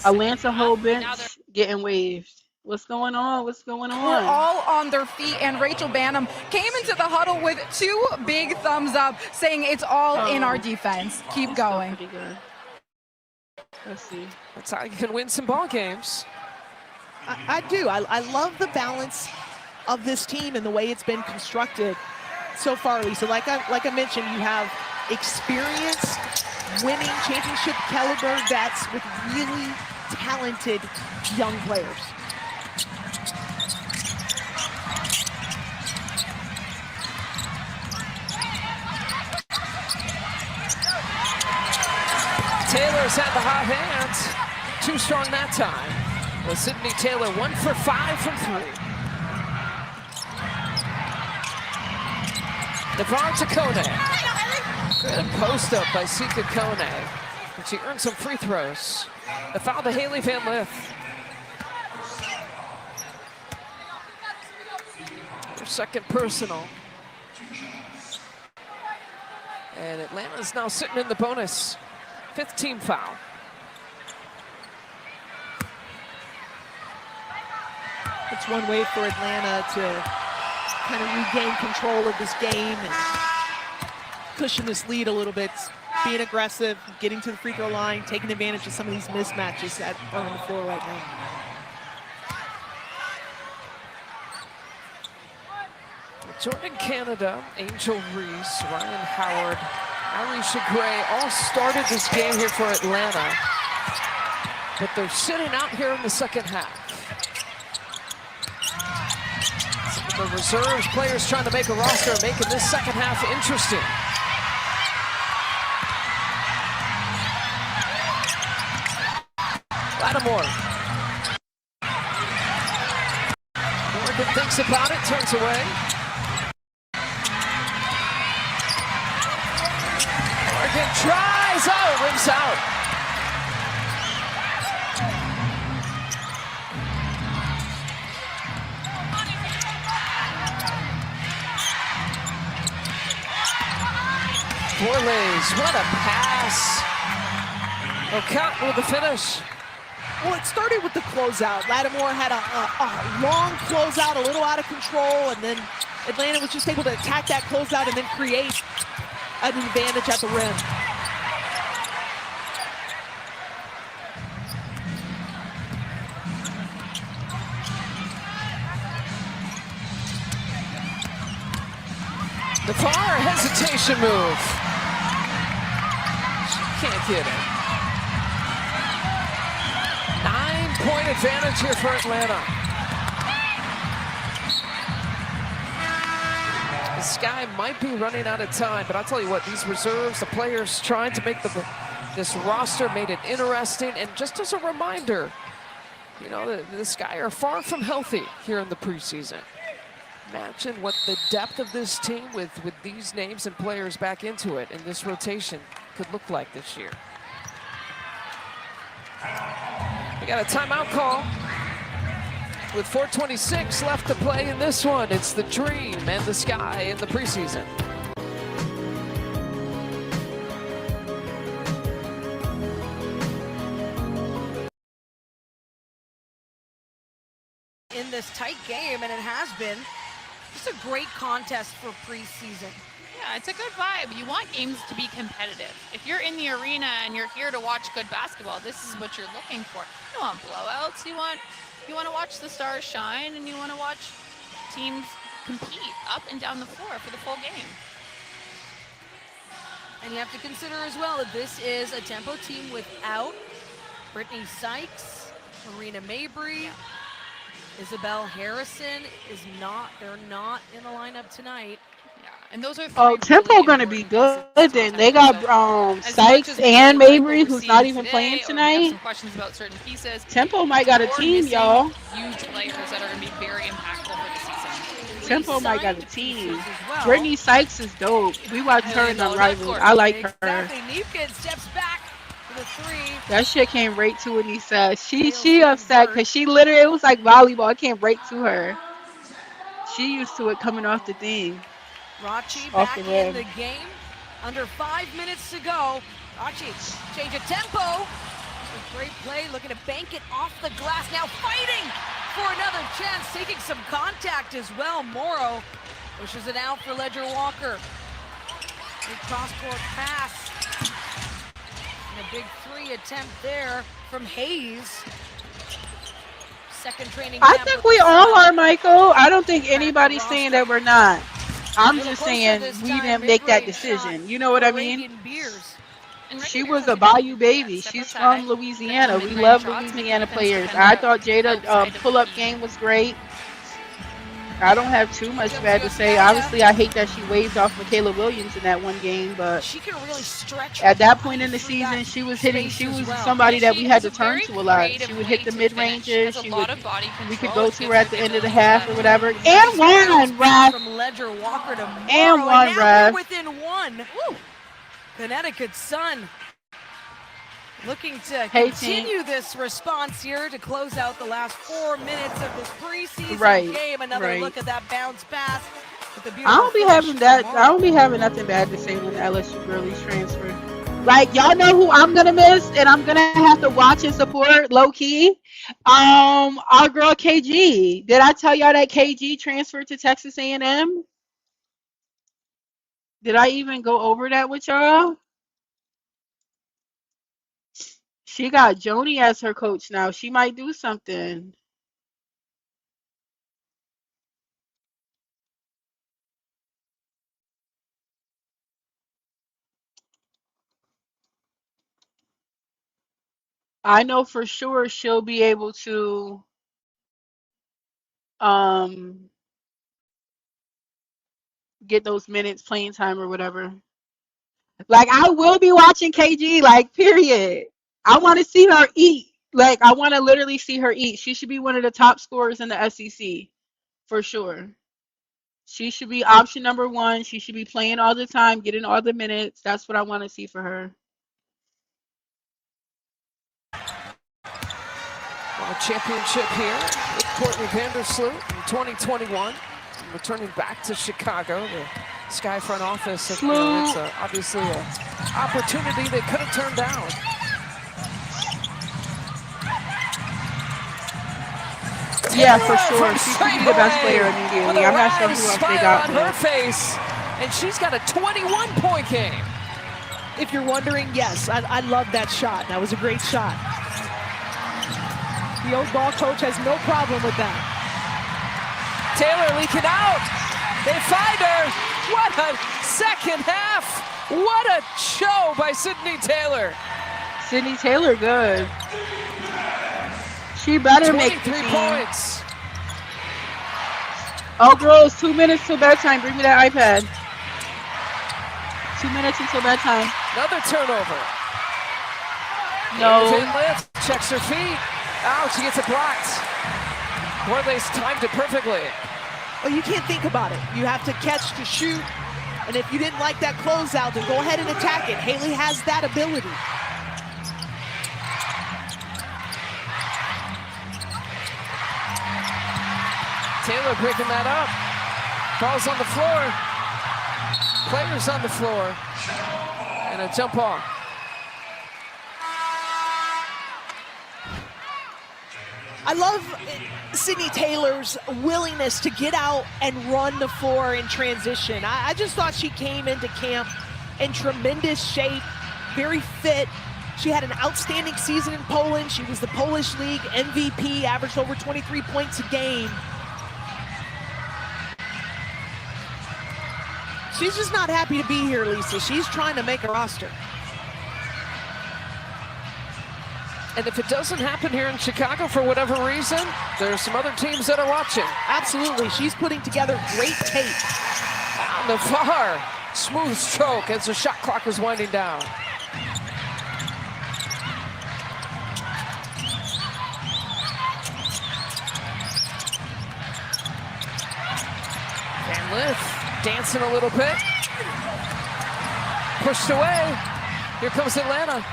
Atlanta whole bench getting waived. What's going on? What's going on? We're all on their feet, and Rachel Bannum came into the huddle with 2 big thumbs up, saying it's all in our defense. Keep going. Pretty good. Let's see. That's how you can win some ball games. I do. I love the balance of this team and the way it's been constructed so far, Lisa. Like I mentioned, you have experienced, winning championship caliber vets with really talented young players. Taylor's had the hot hands. Too strong that time. Well, Sydney Taylor 1 for 5 from 3. Navarre to Kone. Good post up by Sika Kone. And she earned some free throws. The foul to Haley Van Lith. Her second personal. And Atlanta's now sitting in the bonus. 5th team foul. It's one way for Atlanta to kind of regain control of this game and cushion this lead a little bit. Being aggressive, getting to the free throw line, taking advantage of some of these mismatches that are on the floor right now. Jordan Canada, Angel Reese, Ryan Howard, Aneesah Gray all started this game here for Atlanta, but they're sitting out here in the second half. Some of the reserves players trying to make a roster, making this second half interesting. Lattimore. Morgan thinks about it, turns away. Morgan tries, oh, rims out. Forlays, what a pass. O'Cott with the finish. Well, it started with the closeout. Lattimore had a long closeout, a little out of control, and then Atlanta was just able to attack that closeout and then create an advantage at the rim. The far hesitation move. She can't get it. 9-point advantage here for Atlanta. The Sky might be running out of time, but I'll tell you what, these reserves, the players trying to make this roster made it interesting. And just as a reminder, you know, the Sky are far from healthy here in the preseason. Imagine what the depth of this team with these names and players back into it in this rotation could look like this year. We got a timeout call with 4:26 left to play in this one. It's the Dream and the Sky in the preseason. In this tight game, and it has been just a great contest for preseason. Yeah, it's a good vibe. You want games to be competitive. If you're in the arena and you're here to watch good basketball, this is what you're looking for. You don't want blowouts. You want to watch the stars shine, and you want to watch teams compete up and down the floor for the full game. And you have to consider as well that this is a tempo team without Brittany Sykes, Marina Mabry, Isabel Harrison they're not in the lineup tonight. And those are tempo gonna be good. Then they got Sykes and Mabry, who's not even playing tonight. Some questions about certain pieces. Tempo might got a team, y'all. Huge players that are going to be very impactful for the season. Tempo might got a team. Brittany Sykes is dope. We watched her in Unrivaled. I like her. Neepkin steps back for the 3. That shit came right to Aneesah. She upset because she literally, it was like volleyball. It came right to her. She used to it coming off the thing. Rachi back in the game. Under 5 minutes to go. Rachi, change of tempo. Great play, looking to bank it off the glass. Now fighting for another chance, taking some contact as well. Morrow pushes it out for Ledger Walker. Big cross-court pass. And a big 3 attempt there from Hayes. Second training camp. I think we all are, Michael. I don't think anybody's saying that we're not. I'm just saying we didn't make that decision. You know what I mean? She was a Bayou baby. She's from Louisiana. We love Louisiana players. I thought Jada pull-up game was great. I don't have too much bad to say. Obviously, I hate that she waved off Michaela Williams in that one game, but she can really stretch at that point in the season, she was hitting. She was somebody that we had to turn to a lot. She would hit the mid-ranges. We could go to her at the end of the half or whatever. And one, ref. From Ledger Walker to Morrow. And one, ref. Within one. Woo. Connecticut Sun looking to continue this response here to close out the last 4 minutes of this preseason game. Another look at that bounce pass. I don't be having that. I don't be having nothing bad to say when LSU girlies transfer. Like, y'all know who I'm gonna miss, and I'm gonna have to watch and support low key. Our girl KG. Did I tell y'all that KG transferred to Texas A&M? Did I even go over that with y'all? She got Joni as her coach now. She might do something. I know for sure she'll be able to get those minutes playing time or whatever. Like, I will be watching KG, like, period. I want to see her eat. Like, I want to literally see her eat. She should be one of the top scorers in the SEC, for sure. She should be option number 1. She should be playing all the time, getting all the minutes. That's what I want to see for her. Well, championship here with Courtney Vandersloot in 2021. Returning back to Chicago, the Sky front office. It's obviously an opportunity they could have turned down. Yeah, for sure. She could be the best player immediately. I'm not sure who else they got. On her face, and she's got a 21-point game. If you're wondering, yes, I love that shot. That was a great shot. The old ball coach has no problem with that. Taylor leaking out. They find her. What a second half. What a show by Sydney Taylor. Sydney Taylor, good. She better make the 23 points. Oh, girls, 2 minutes till bedtime. Bring me that iPad. 2 minutes until bedtime. Another turnover. No. Lith checks her feet. Out, she gets it blocked. Worley's timed it perfectly. Well, you can't think about it. You have to catch to shoot. And if you didn't like that closeout, then go ahead and attack it. Haley has that ability. Taylor picking that up. Ball's on the floor. Players on the floor. And a jump off. I love Sydney Taylor's willingness to get out and run the floor in transition. I just thought she came into camp in tremendous shape, very fit. She had an outstanding season in Poland. She was the Polish League MVP, averaged over 23 points a game. She's just not happy to be here, Lisa. She's trying to make a roster. And if it doesn't happen here in Chicago for whatever reason, there's some other teams that are watching. Absolutely. She's putting together great tape. Down the far. Smooth stroke as the shot clock was winding down. And Lith dancing a little bit. Pushed away. Here comes Atlanta.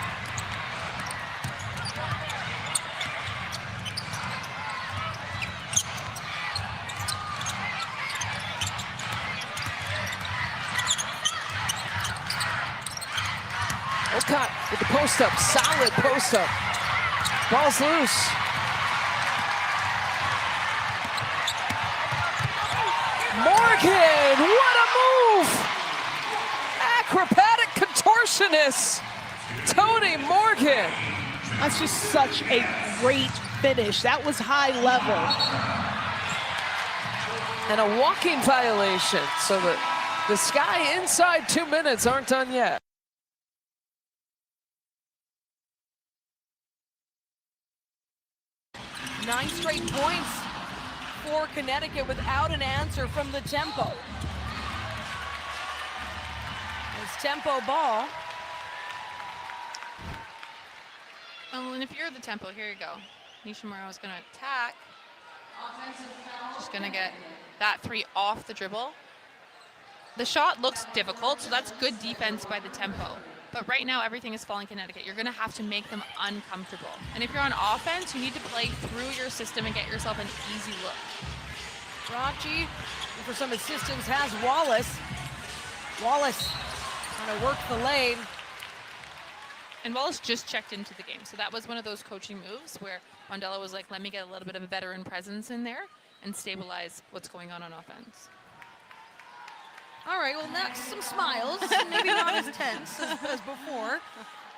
Olcott with the post up, solid post up. Ball's loose. Morgan, what a move! Acrobatic contortionist, Tony Morgan. That's just such a great finish. That was high level. And a walking violation, so that the Sky inside 2 minutes aren't done yet. Nine straight points for Connecticut without an answer from the tempo. It's tempo ball. Well, and if you're the tempo, here you go. Aneesah Morrow is going to attack. Just going to get that three off the dribble. The shot looks difficult, so that's good defense by the tempo. But right now, everything is falling Connecticut. You're going to have to make them uncomfortable. And if you're on offense, you need to play through your system and get yourself an easy look. Flau'Jae, for some assistance, has Wallace. Wallace trying to work the lane. And Wallace just checked into the game. So that was one of those coaching moves where Mandela was like, let me get a little bit of a veteran presence in there and stabilize what's going on offense. All right, well, next, some smiles. Maybe not as tense as before.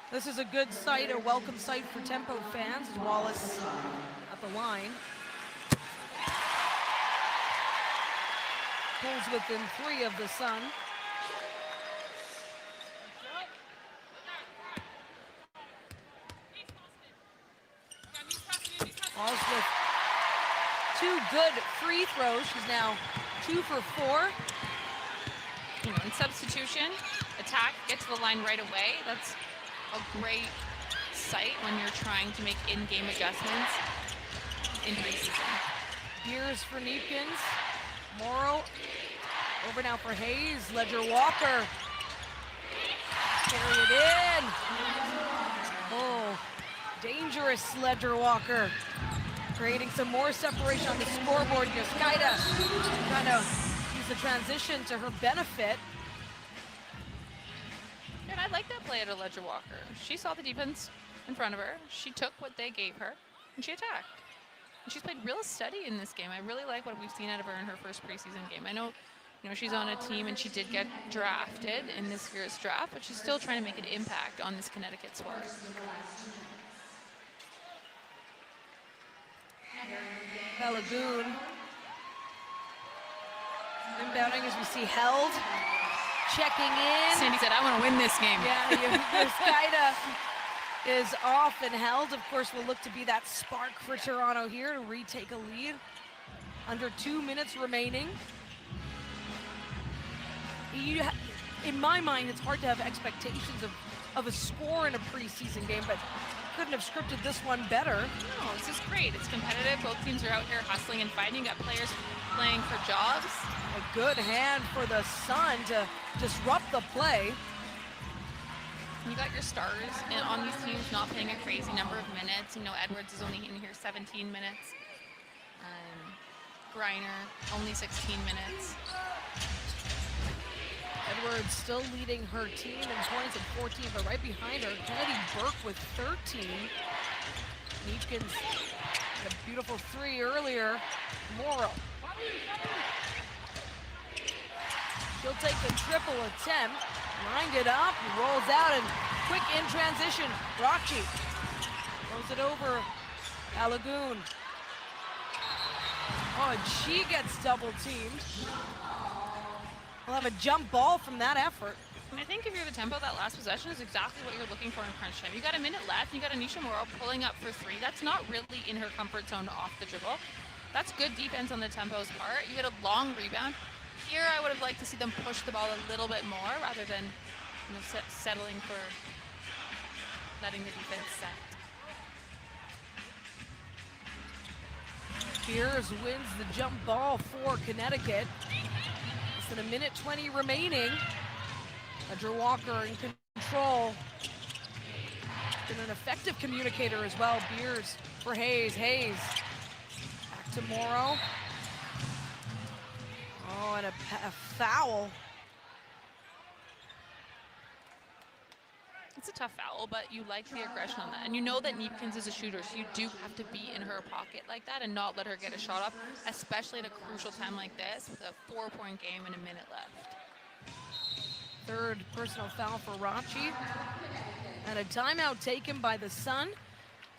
This is a good sight, a welcome sight for tempo fans. As Wallace at the line. Pulls within 3 of the Sun. Wallace with 2 good free throws. She's now 2 for 4. In substitution, attack, get to the line right away. That's a great sight when you're trying to make in-game adjustments in preseason. Beers for Neepkins. Morrow over now for Hayes. Ledger Walker. Carry it in. Oh, dangerous Ledger Walker. Creating some more separation on the scoreboard. Yaskaida trying to use the transition to her benefit. And I like that play at a Ledger Walker. She saw the defense in front of her. She took what they gave her, and she attacked. And she's played real steady in this game. I really like what we've seen out of her in her first preseason game. I know, she's on a team and she did get drafted in this year's draft, but she's still trying to make an impact on this Connecticut squad. Lagoon. Inbounding as we see Held. Checking in. Sandy said, I want to win this game. Yeah, Yaskaida is off, and Held, of course, will look to be that spark for Toronto here to retake a lead. Under 2 minutes remaining. In my mind, it's hard to have expectations of a score in a preseason game, but couldn't have scripted this one better. No, this is great. It's competitive. Both teams are out here hustling and fighting. You got players playing for jobs. A good hand for the Sun to disrupt the play. You got your stars on these teams not playing a crazy number of minutes. Edwards is only in here 17 minutes. Griner, only 16 minutes. Edwards still leading her team in points at 14, but right behind her, Kennedy Burke with 13. Neepkins had a beautiful 3 earlier. Morrow. She'll take the triple attempt, lined it up, rolls out, and quick in transition. Rochi throws it over Lagoon. Oh, and she gets double teamed. We'll have a jump ball from that effort. And I think if you're the tempo, that last possession is exactly what you're looking for in crunch time. You got a minute left. You got Aneesah Morrow pulling up for 3. That's not really in her comfort zone off the dribble. That's good defense on the tempo's part. You get a long rebound. Here, I would have liked to see them push the ball a little bit more rather than settling for letting the defense set. Beers wins the jump ball for Connecticut. Less than a minute 20 remaining. Ledger Walker in control. Been an effective communicator as well. Beers for Hayes. Hayes back to Morrow. Oh, and a foul. It's a tough foul, but you like the aggression on that. And you know that Neepkins is a shooter, so you do have to be in her pocket like that and not let her get a shot up, especially at a crucial time like this with a 4-point game and a minute left. Third personal foul for Rachi. And a timeout taken by the Sun.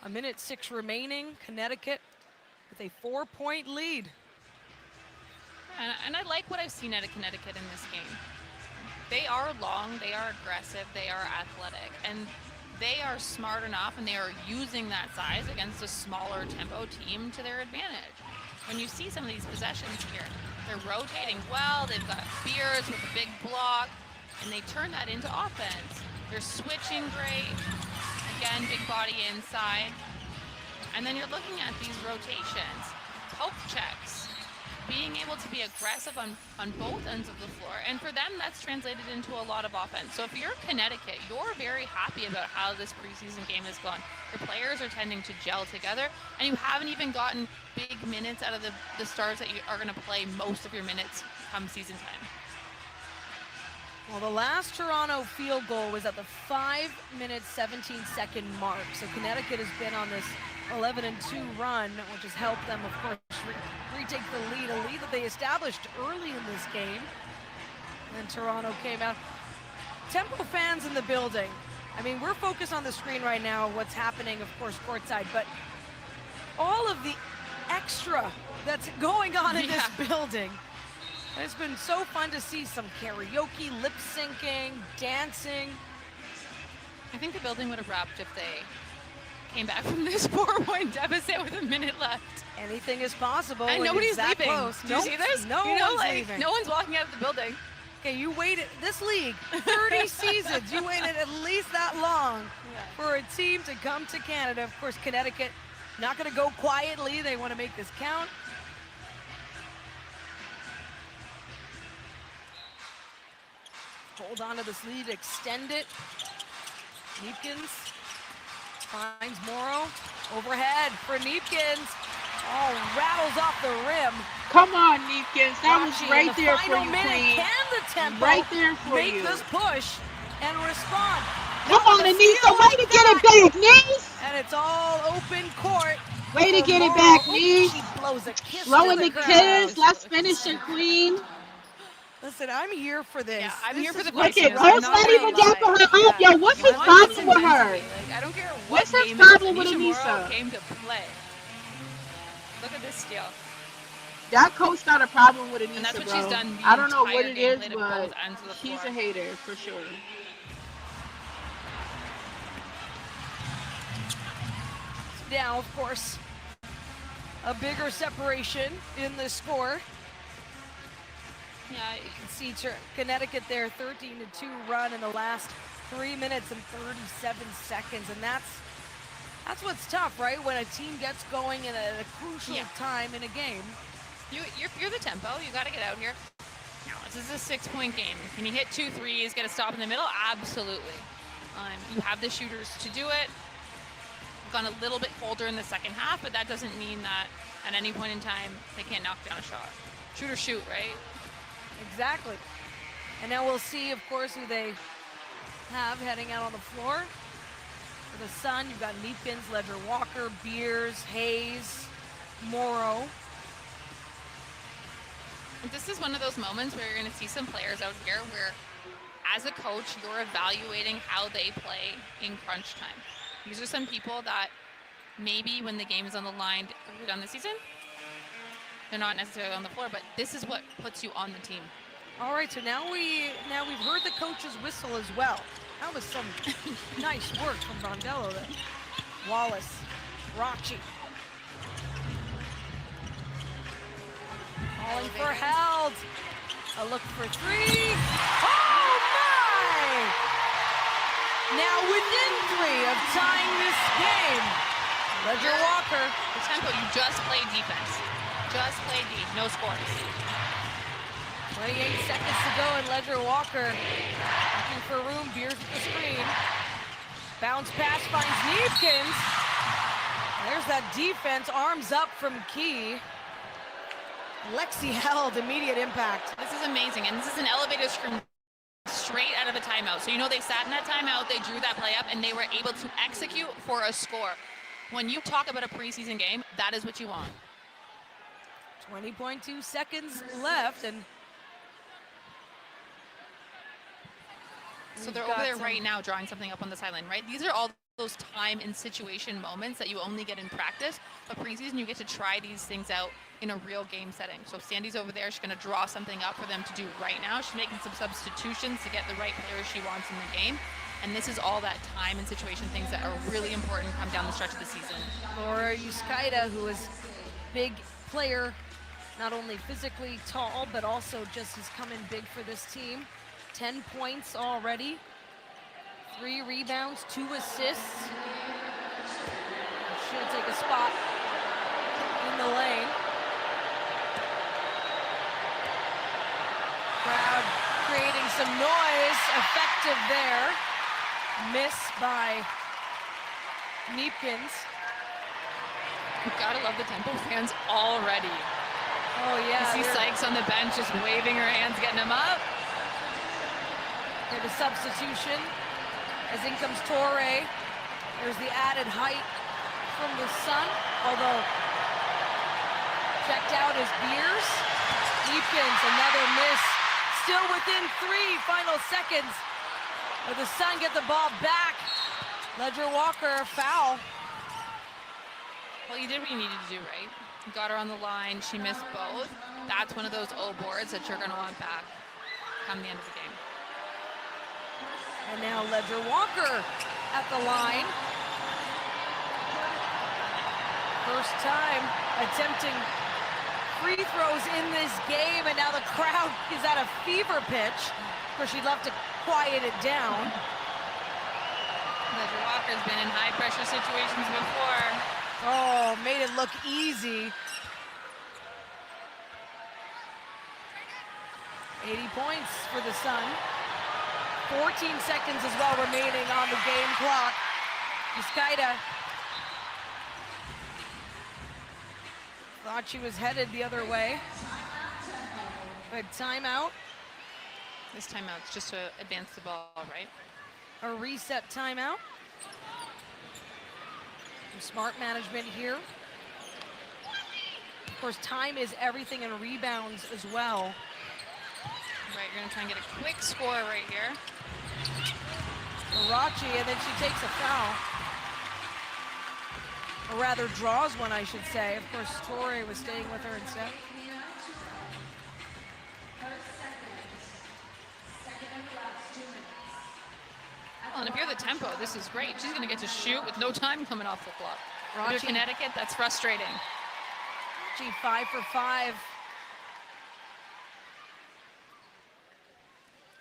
A minute 6 remaining. Connecticut with a 4-point lead. And I like what I've seen out of Connecticut in this game. They are long, they are aggressive, they are athletic, and they are smart enough and they are using that size against a smaller tempo team to their advantage. When you see some of these possessions here, they're rotating well, they've got Beers with a big block, and they turn that into offense. They're switching great, again, big body inside, and then you're looking at these rotations, poke checks, being able to be aggressive on both ends of the floor. And for them, that's translated into a lot of offense. So if you're Connecticut, you're very happy about how this preseason game has gone. Your players are tending to gel together, and you haven't even gotten big minutes out of the stars that you are going to play most of your minutes come season time. Well, the last Toronto field goal was at the 5-minute 17-second mark. So Connecticut has been on this 11-2 run, which has helped them, of course, retake the lead, a lead that they established early in this game. And Toronto came out. Tempo fans in the building. I mean, we're focused on the screen right now, what's happening, of course, courtside, but all of the extra that's going on in this building. It's been so fun to see some karaoke, lip syncing, dancing. I think the building would have wrapped if they came back from this 4-point deficit with a minute left. Anything is possible. And nobody's that leaving. Close. Do you see this? No one's leaving. No one's walking out of the building. Okay, you waited, this league, 30 seasons, you waited at least that long for a team to come to Canada. Of course, Connecticut not going to go quietly. They want to make this count. Hold on to this lead, extend it. Neepkins finds Morrow. Overhead for Neepkins. Oh, rattles off the rim. Come on, Neepkins. That was right there for you, Queen. Can the tempo right there for make this push and respond? Come on, Aneesah. Way to get it back, Niece. And it's all open court. Way to get it back, Niece. She blows a kiss. Blowing the kiss. Let's finish it, Queen. Listen, I'm here for this. Yeah, I'm here for the Look at Coach not even dapping her up. Yo, what's his problem with her? Like, I don't care What's what his game problem with Aneesah Aneesah? Morrow came to play. Look at this steal. That coach got a problem with Aneesah, And that's what bro. she's done the I don't know what entire it game, is, played at but both ends of the she's floor. a hater for sure. Now, of course, a bigger separation in the score. Yeah, you can see Connecticut there, 13-2 run in the last 3 minutes and 37 seconds, and that's what's tough, right? When a team gets going at a crucial time in a game. You're the tempo. You got to get out here. Now, this is a 6-point game. Can you hit 2 threes, get a stop in the middle? Absolutely. You have the shooters to do it. Gone a little bit colder in the second half, but that doesn't mean that at any point in time they can't knock down a shot. Shoot or shoot, right? Exactly. And now we'll see, of course, who they have heading out on the floor. For the Sun, you've got Neepkins, Ledger Walker, Beers, Hayes, Morrow. And this is one of those moments where you're going to see some players out here where, as a coach, you're evaluating how they play in crunch time. These are some people that maybe when the game is on the line early on the season, they're not necessarily on the floor, but this is what puts you on the team. All right, so now we've heard the coach's whistle as well. That was some nice work from Rondello there. Wallace, Rochi. Calling for held. A look for three. Oh my! Now within 3 of tying this game. Ledger Walker. The tempo, you just play defense. Just play deep, no scores. 28 seconds to go, and Ledger Walker looking for room, Beers at the screen. Bounce pass finds Neepkins. There's that defense, arms up from Key. Lexi held, immediate impact. This is amazing, and this is an elevated screen straight out of a timeout. So you know they sat in that timeout, they drew that play up, and they were able to execute for a score. When you talk about a preseason game, that is what you want. 20.2 seconds left, and so they're over there right now drawing something up on the sideline, right? These are all those time and situation moments that you only get in practice, but preseason you get to try these things out in a real game setting. So Sandy's over there, she's gonna draw something up for them to do right now. She's making some substitutions to get the right players she wants in the game. And this is all that time and situation things that are really important come down the stretch of the season. Laura Yuskaida, who is big player, not only physically tall, but also just has come in big for this team. 10 points already, 3 rebounds, 2 assists. She'll take a spot in the lane. Crowd creating some noise, effective there. Miss by Neepkins. You gotta love the Temple fans already. Oh yeah. You see Sykes on the bench just waving her hands, getting them up. The substitution as in comes Torre. There's the added height from the Sun, although checked out is Beers. Neepkins, another miss. Still within 3 final seconds. But the Sun get the ball back. Ledger Walker, foul. Well, you did what you needed to do, right? You got her on the line, she missed both. That's one of those O boards that you're gonna want back come the end of the game. And now Ledger Walker at the line. First time attempting free throws in this game, and now the crowd is at a fever pitch. Of course, she'd love to quiet it down. Ledger Walker's been in high pressure situations before. Oh, made it look easy. 80 points for the Sun. 14 seconds as well remaining on the game clock. Yuskaida thought she was headed the other way. But timeout. This timeout's just to advance the ball, right? A reset timeout. Some smart management here. Of course, time is everything, and rebounds as well. Right, you're gonna try and get a quick score right here. Rachi, and then she takes a foul. Or rather draws one, I should say. Of course, Torre was staying with her instead. Well, and if you're the Tempo, this is great. She's gonna get to shoot with no time coming off the clock. Rachi, If you're Connecticut, that's frustrating. She 5 for 5.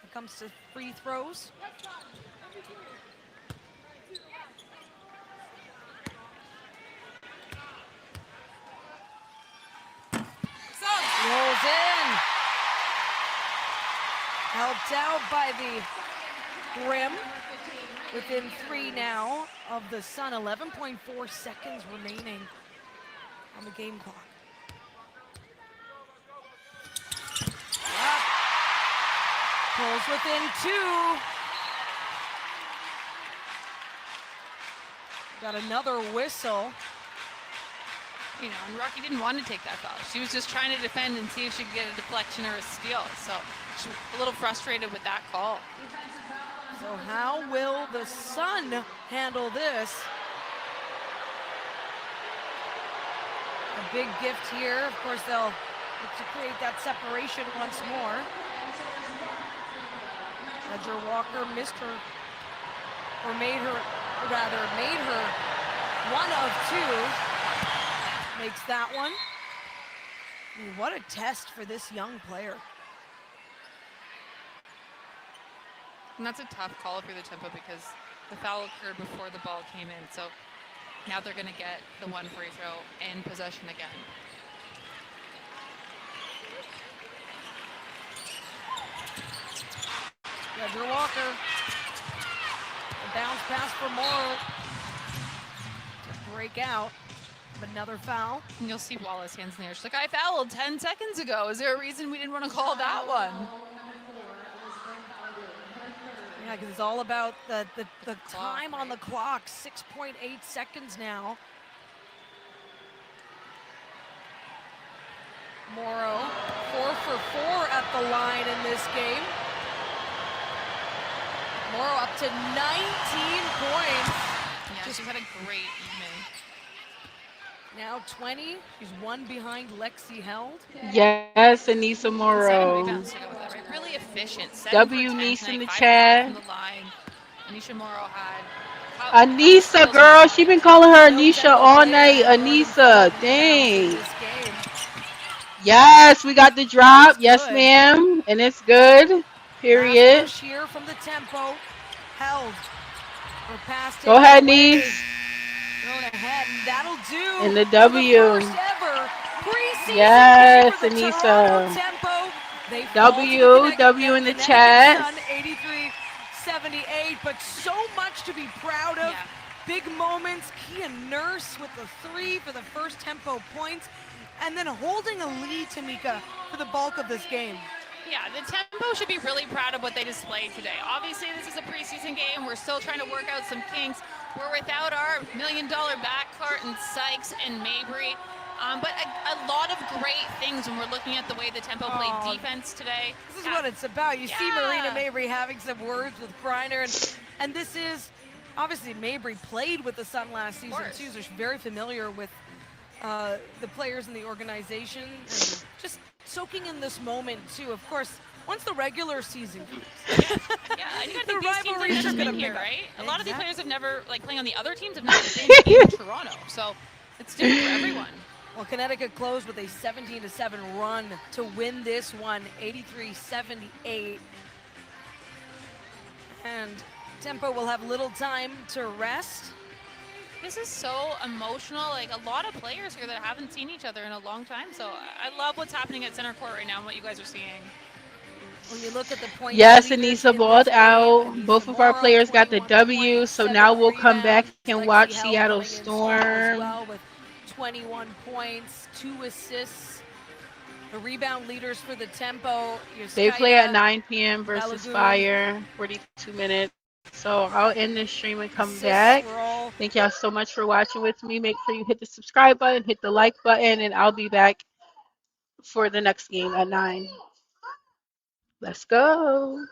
It comes to free throws. Rolls in. Helped out by the rim. Within 3 now of the Sun. 11.4 seconds remaining on the game clock. Up. Pulls within 2. Got another whistle. You know, and Rocky didn't want to take that foul. She was just trying to defend and see if she could get a deflection or a steal. So she's a little frustrated with that call. So how will the Sun handle this? A big gift here. Of course, they'll look to create that separation once more. Ledger Walker missed her, or made her 1 of 2. Makes that one. Ooh, what a test for this young player. And that's a tough call for the Tempo because the foul occurred before the ball came in. So now they're going to get the 1 free throw and possession again. Ledger Walker. A bounce pass for Morrow. To break out. Another foul. And you'll see Wallace hands in the air. She's like, I fouled 10 seconds ago. Is there a reason we didn't want to call that one? Yeah, because it's all about the time on the clock. 6.8 seconds now. Morrow, 4 for 4 at the line in this game. Morrow up to 19 points. Yeah, she's had a great evening. Now 20. She's 1 behind Lexi Held. Yes, Aneesah Morrow. Really efficient. W Niece in the chat. Aneesah Morrow had. Aneesah, girl, she been calling her Aneesah all night. Aneesah, dang. Yes, we got the drop. Yes, ma'am, and it's good. Period. Here from the Tempo. Held. Her pass. Go ahead, Niece. Thrown ahead, and that'll do. And the W. First ever preseason Yes, game for the Aneesah. Tempo. They W in the chat. 83-78, but so much to be proud of. Big moments. Kia Nurse with the 3 for the first Tempo points, and then holding a lead, Tamika, for the bulk of this game. Yeah, the Tempo should be really proud of what they displayed today. Obviously, this is a preseason game. We're still trying to work out some kinks. We're without our $1 million backcourt and Sykes and Mabry. But a lot of great things when we're looking at the way the Tempo played defense today. This is what it's about. You see Marina Mabry having some words with Griner, and this is, obviously Mabry played with the Sun last season too, so she's very familiar with the players in the organization, and just soaking in this moment too. Of course, once the regular season comes. Yeah, and you gotta think these teams have never been here, right? A lot of these players have never, playing on the other teams, have never been in Toronto, so it's different for everyone. Well, Connecticut closed with a 17-7 run to win this one, 83-78. And Tempo will have little time to rest. This is so emotional. A lot of players here that haven't seen each other in a long time. So I love what's happening at center court right now and what you guys are seeing. When you look at the point, yes, Aneesah balled out. Both of our players got the W, so now we'll come back and watch Seattle Storm. Well with 21 points, 2 assists. The rebound leaders for the Tempo. They play at 9 p.m. versus Fire, 42 minutes. So I'll end this stream and come back. Thank y'all so much for watching with me. Make sure you hit the subscribe button, hit the like button, and I'll be back for the next game at 9. Let's go.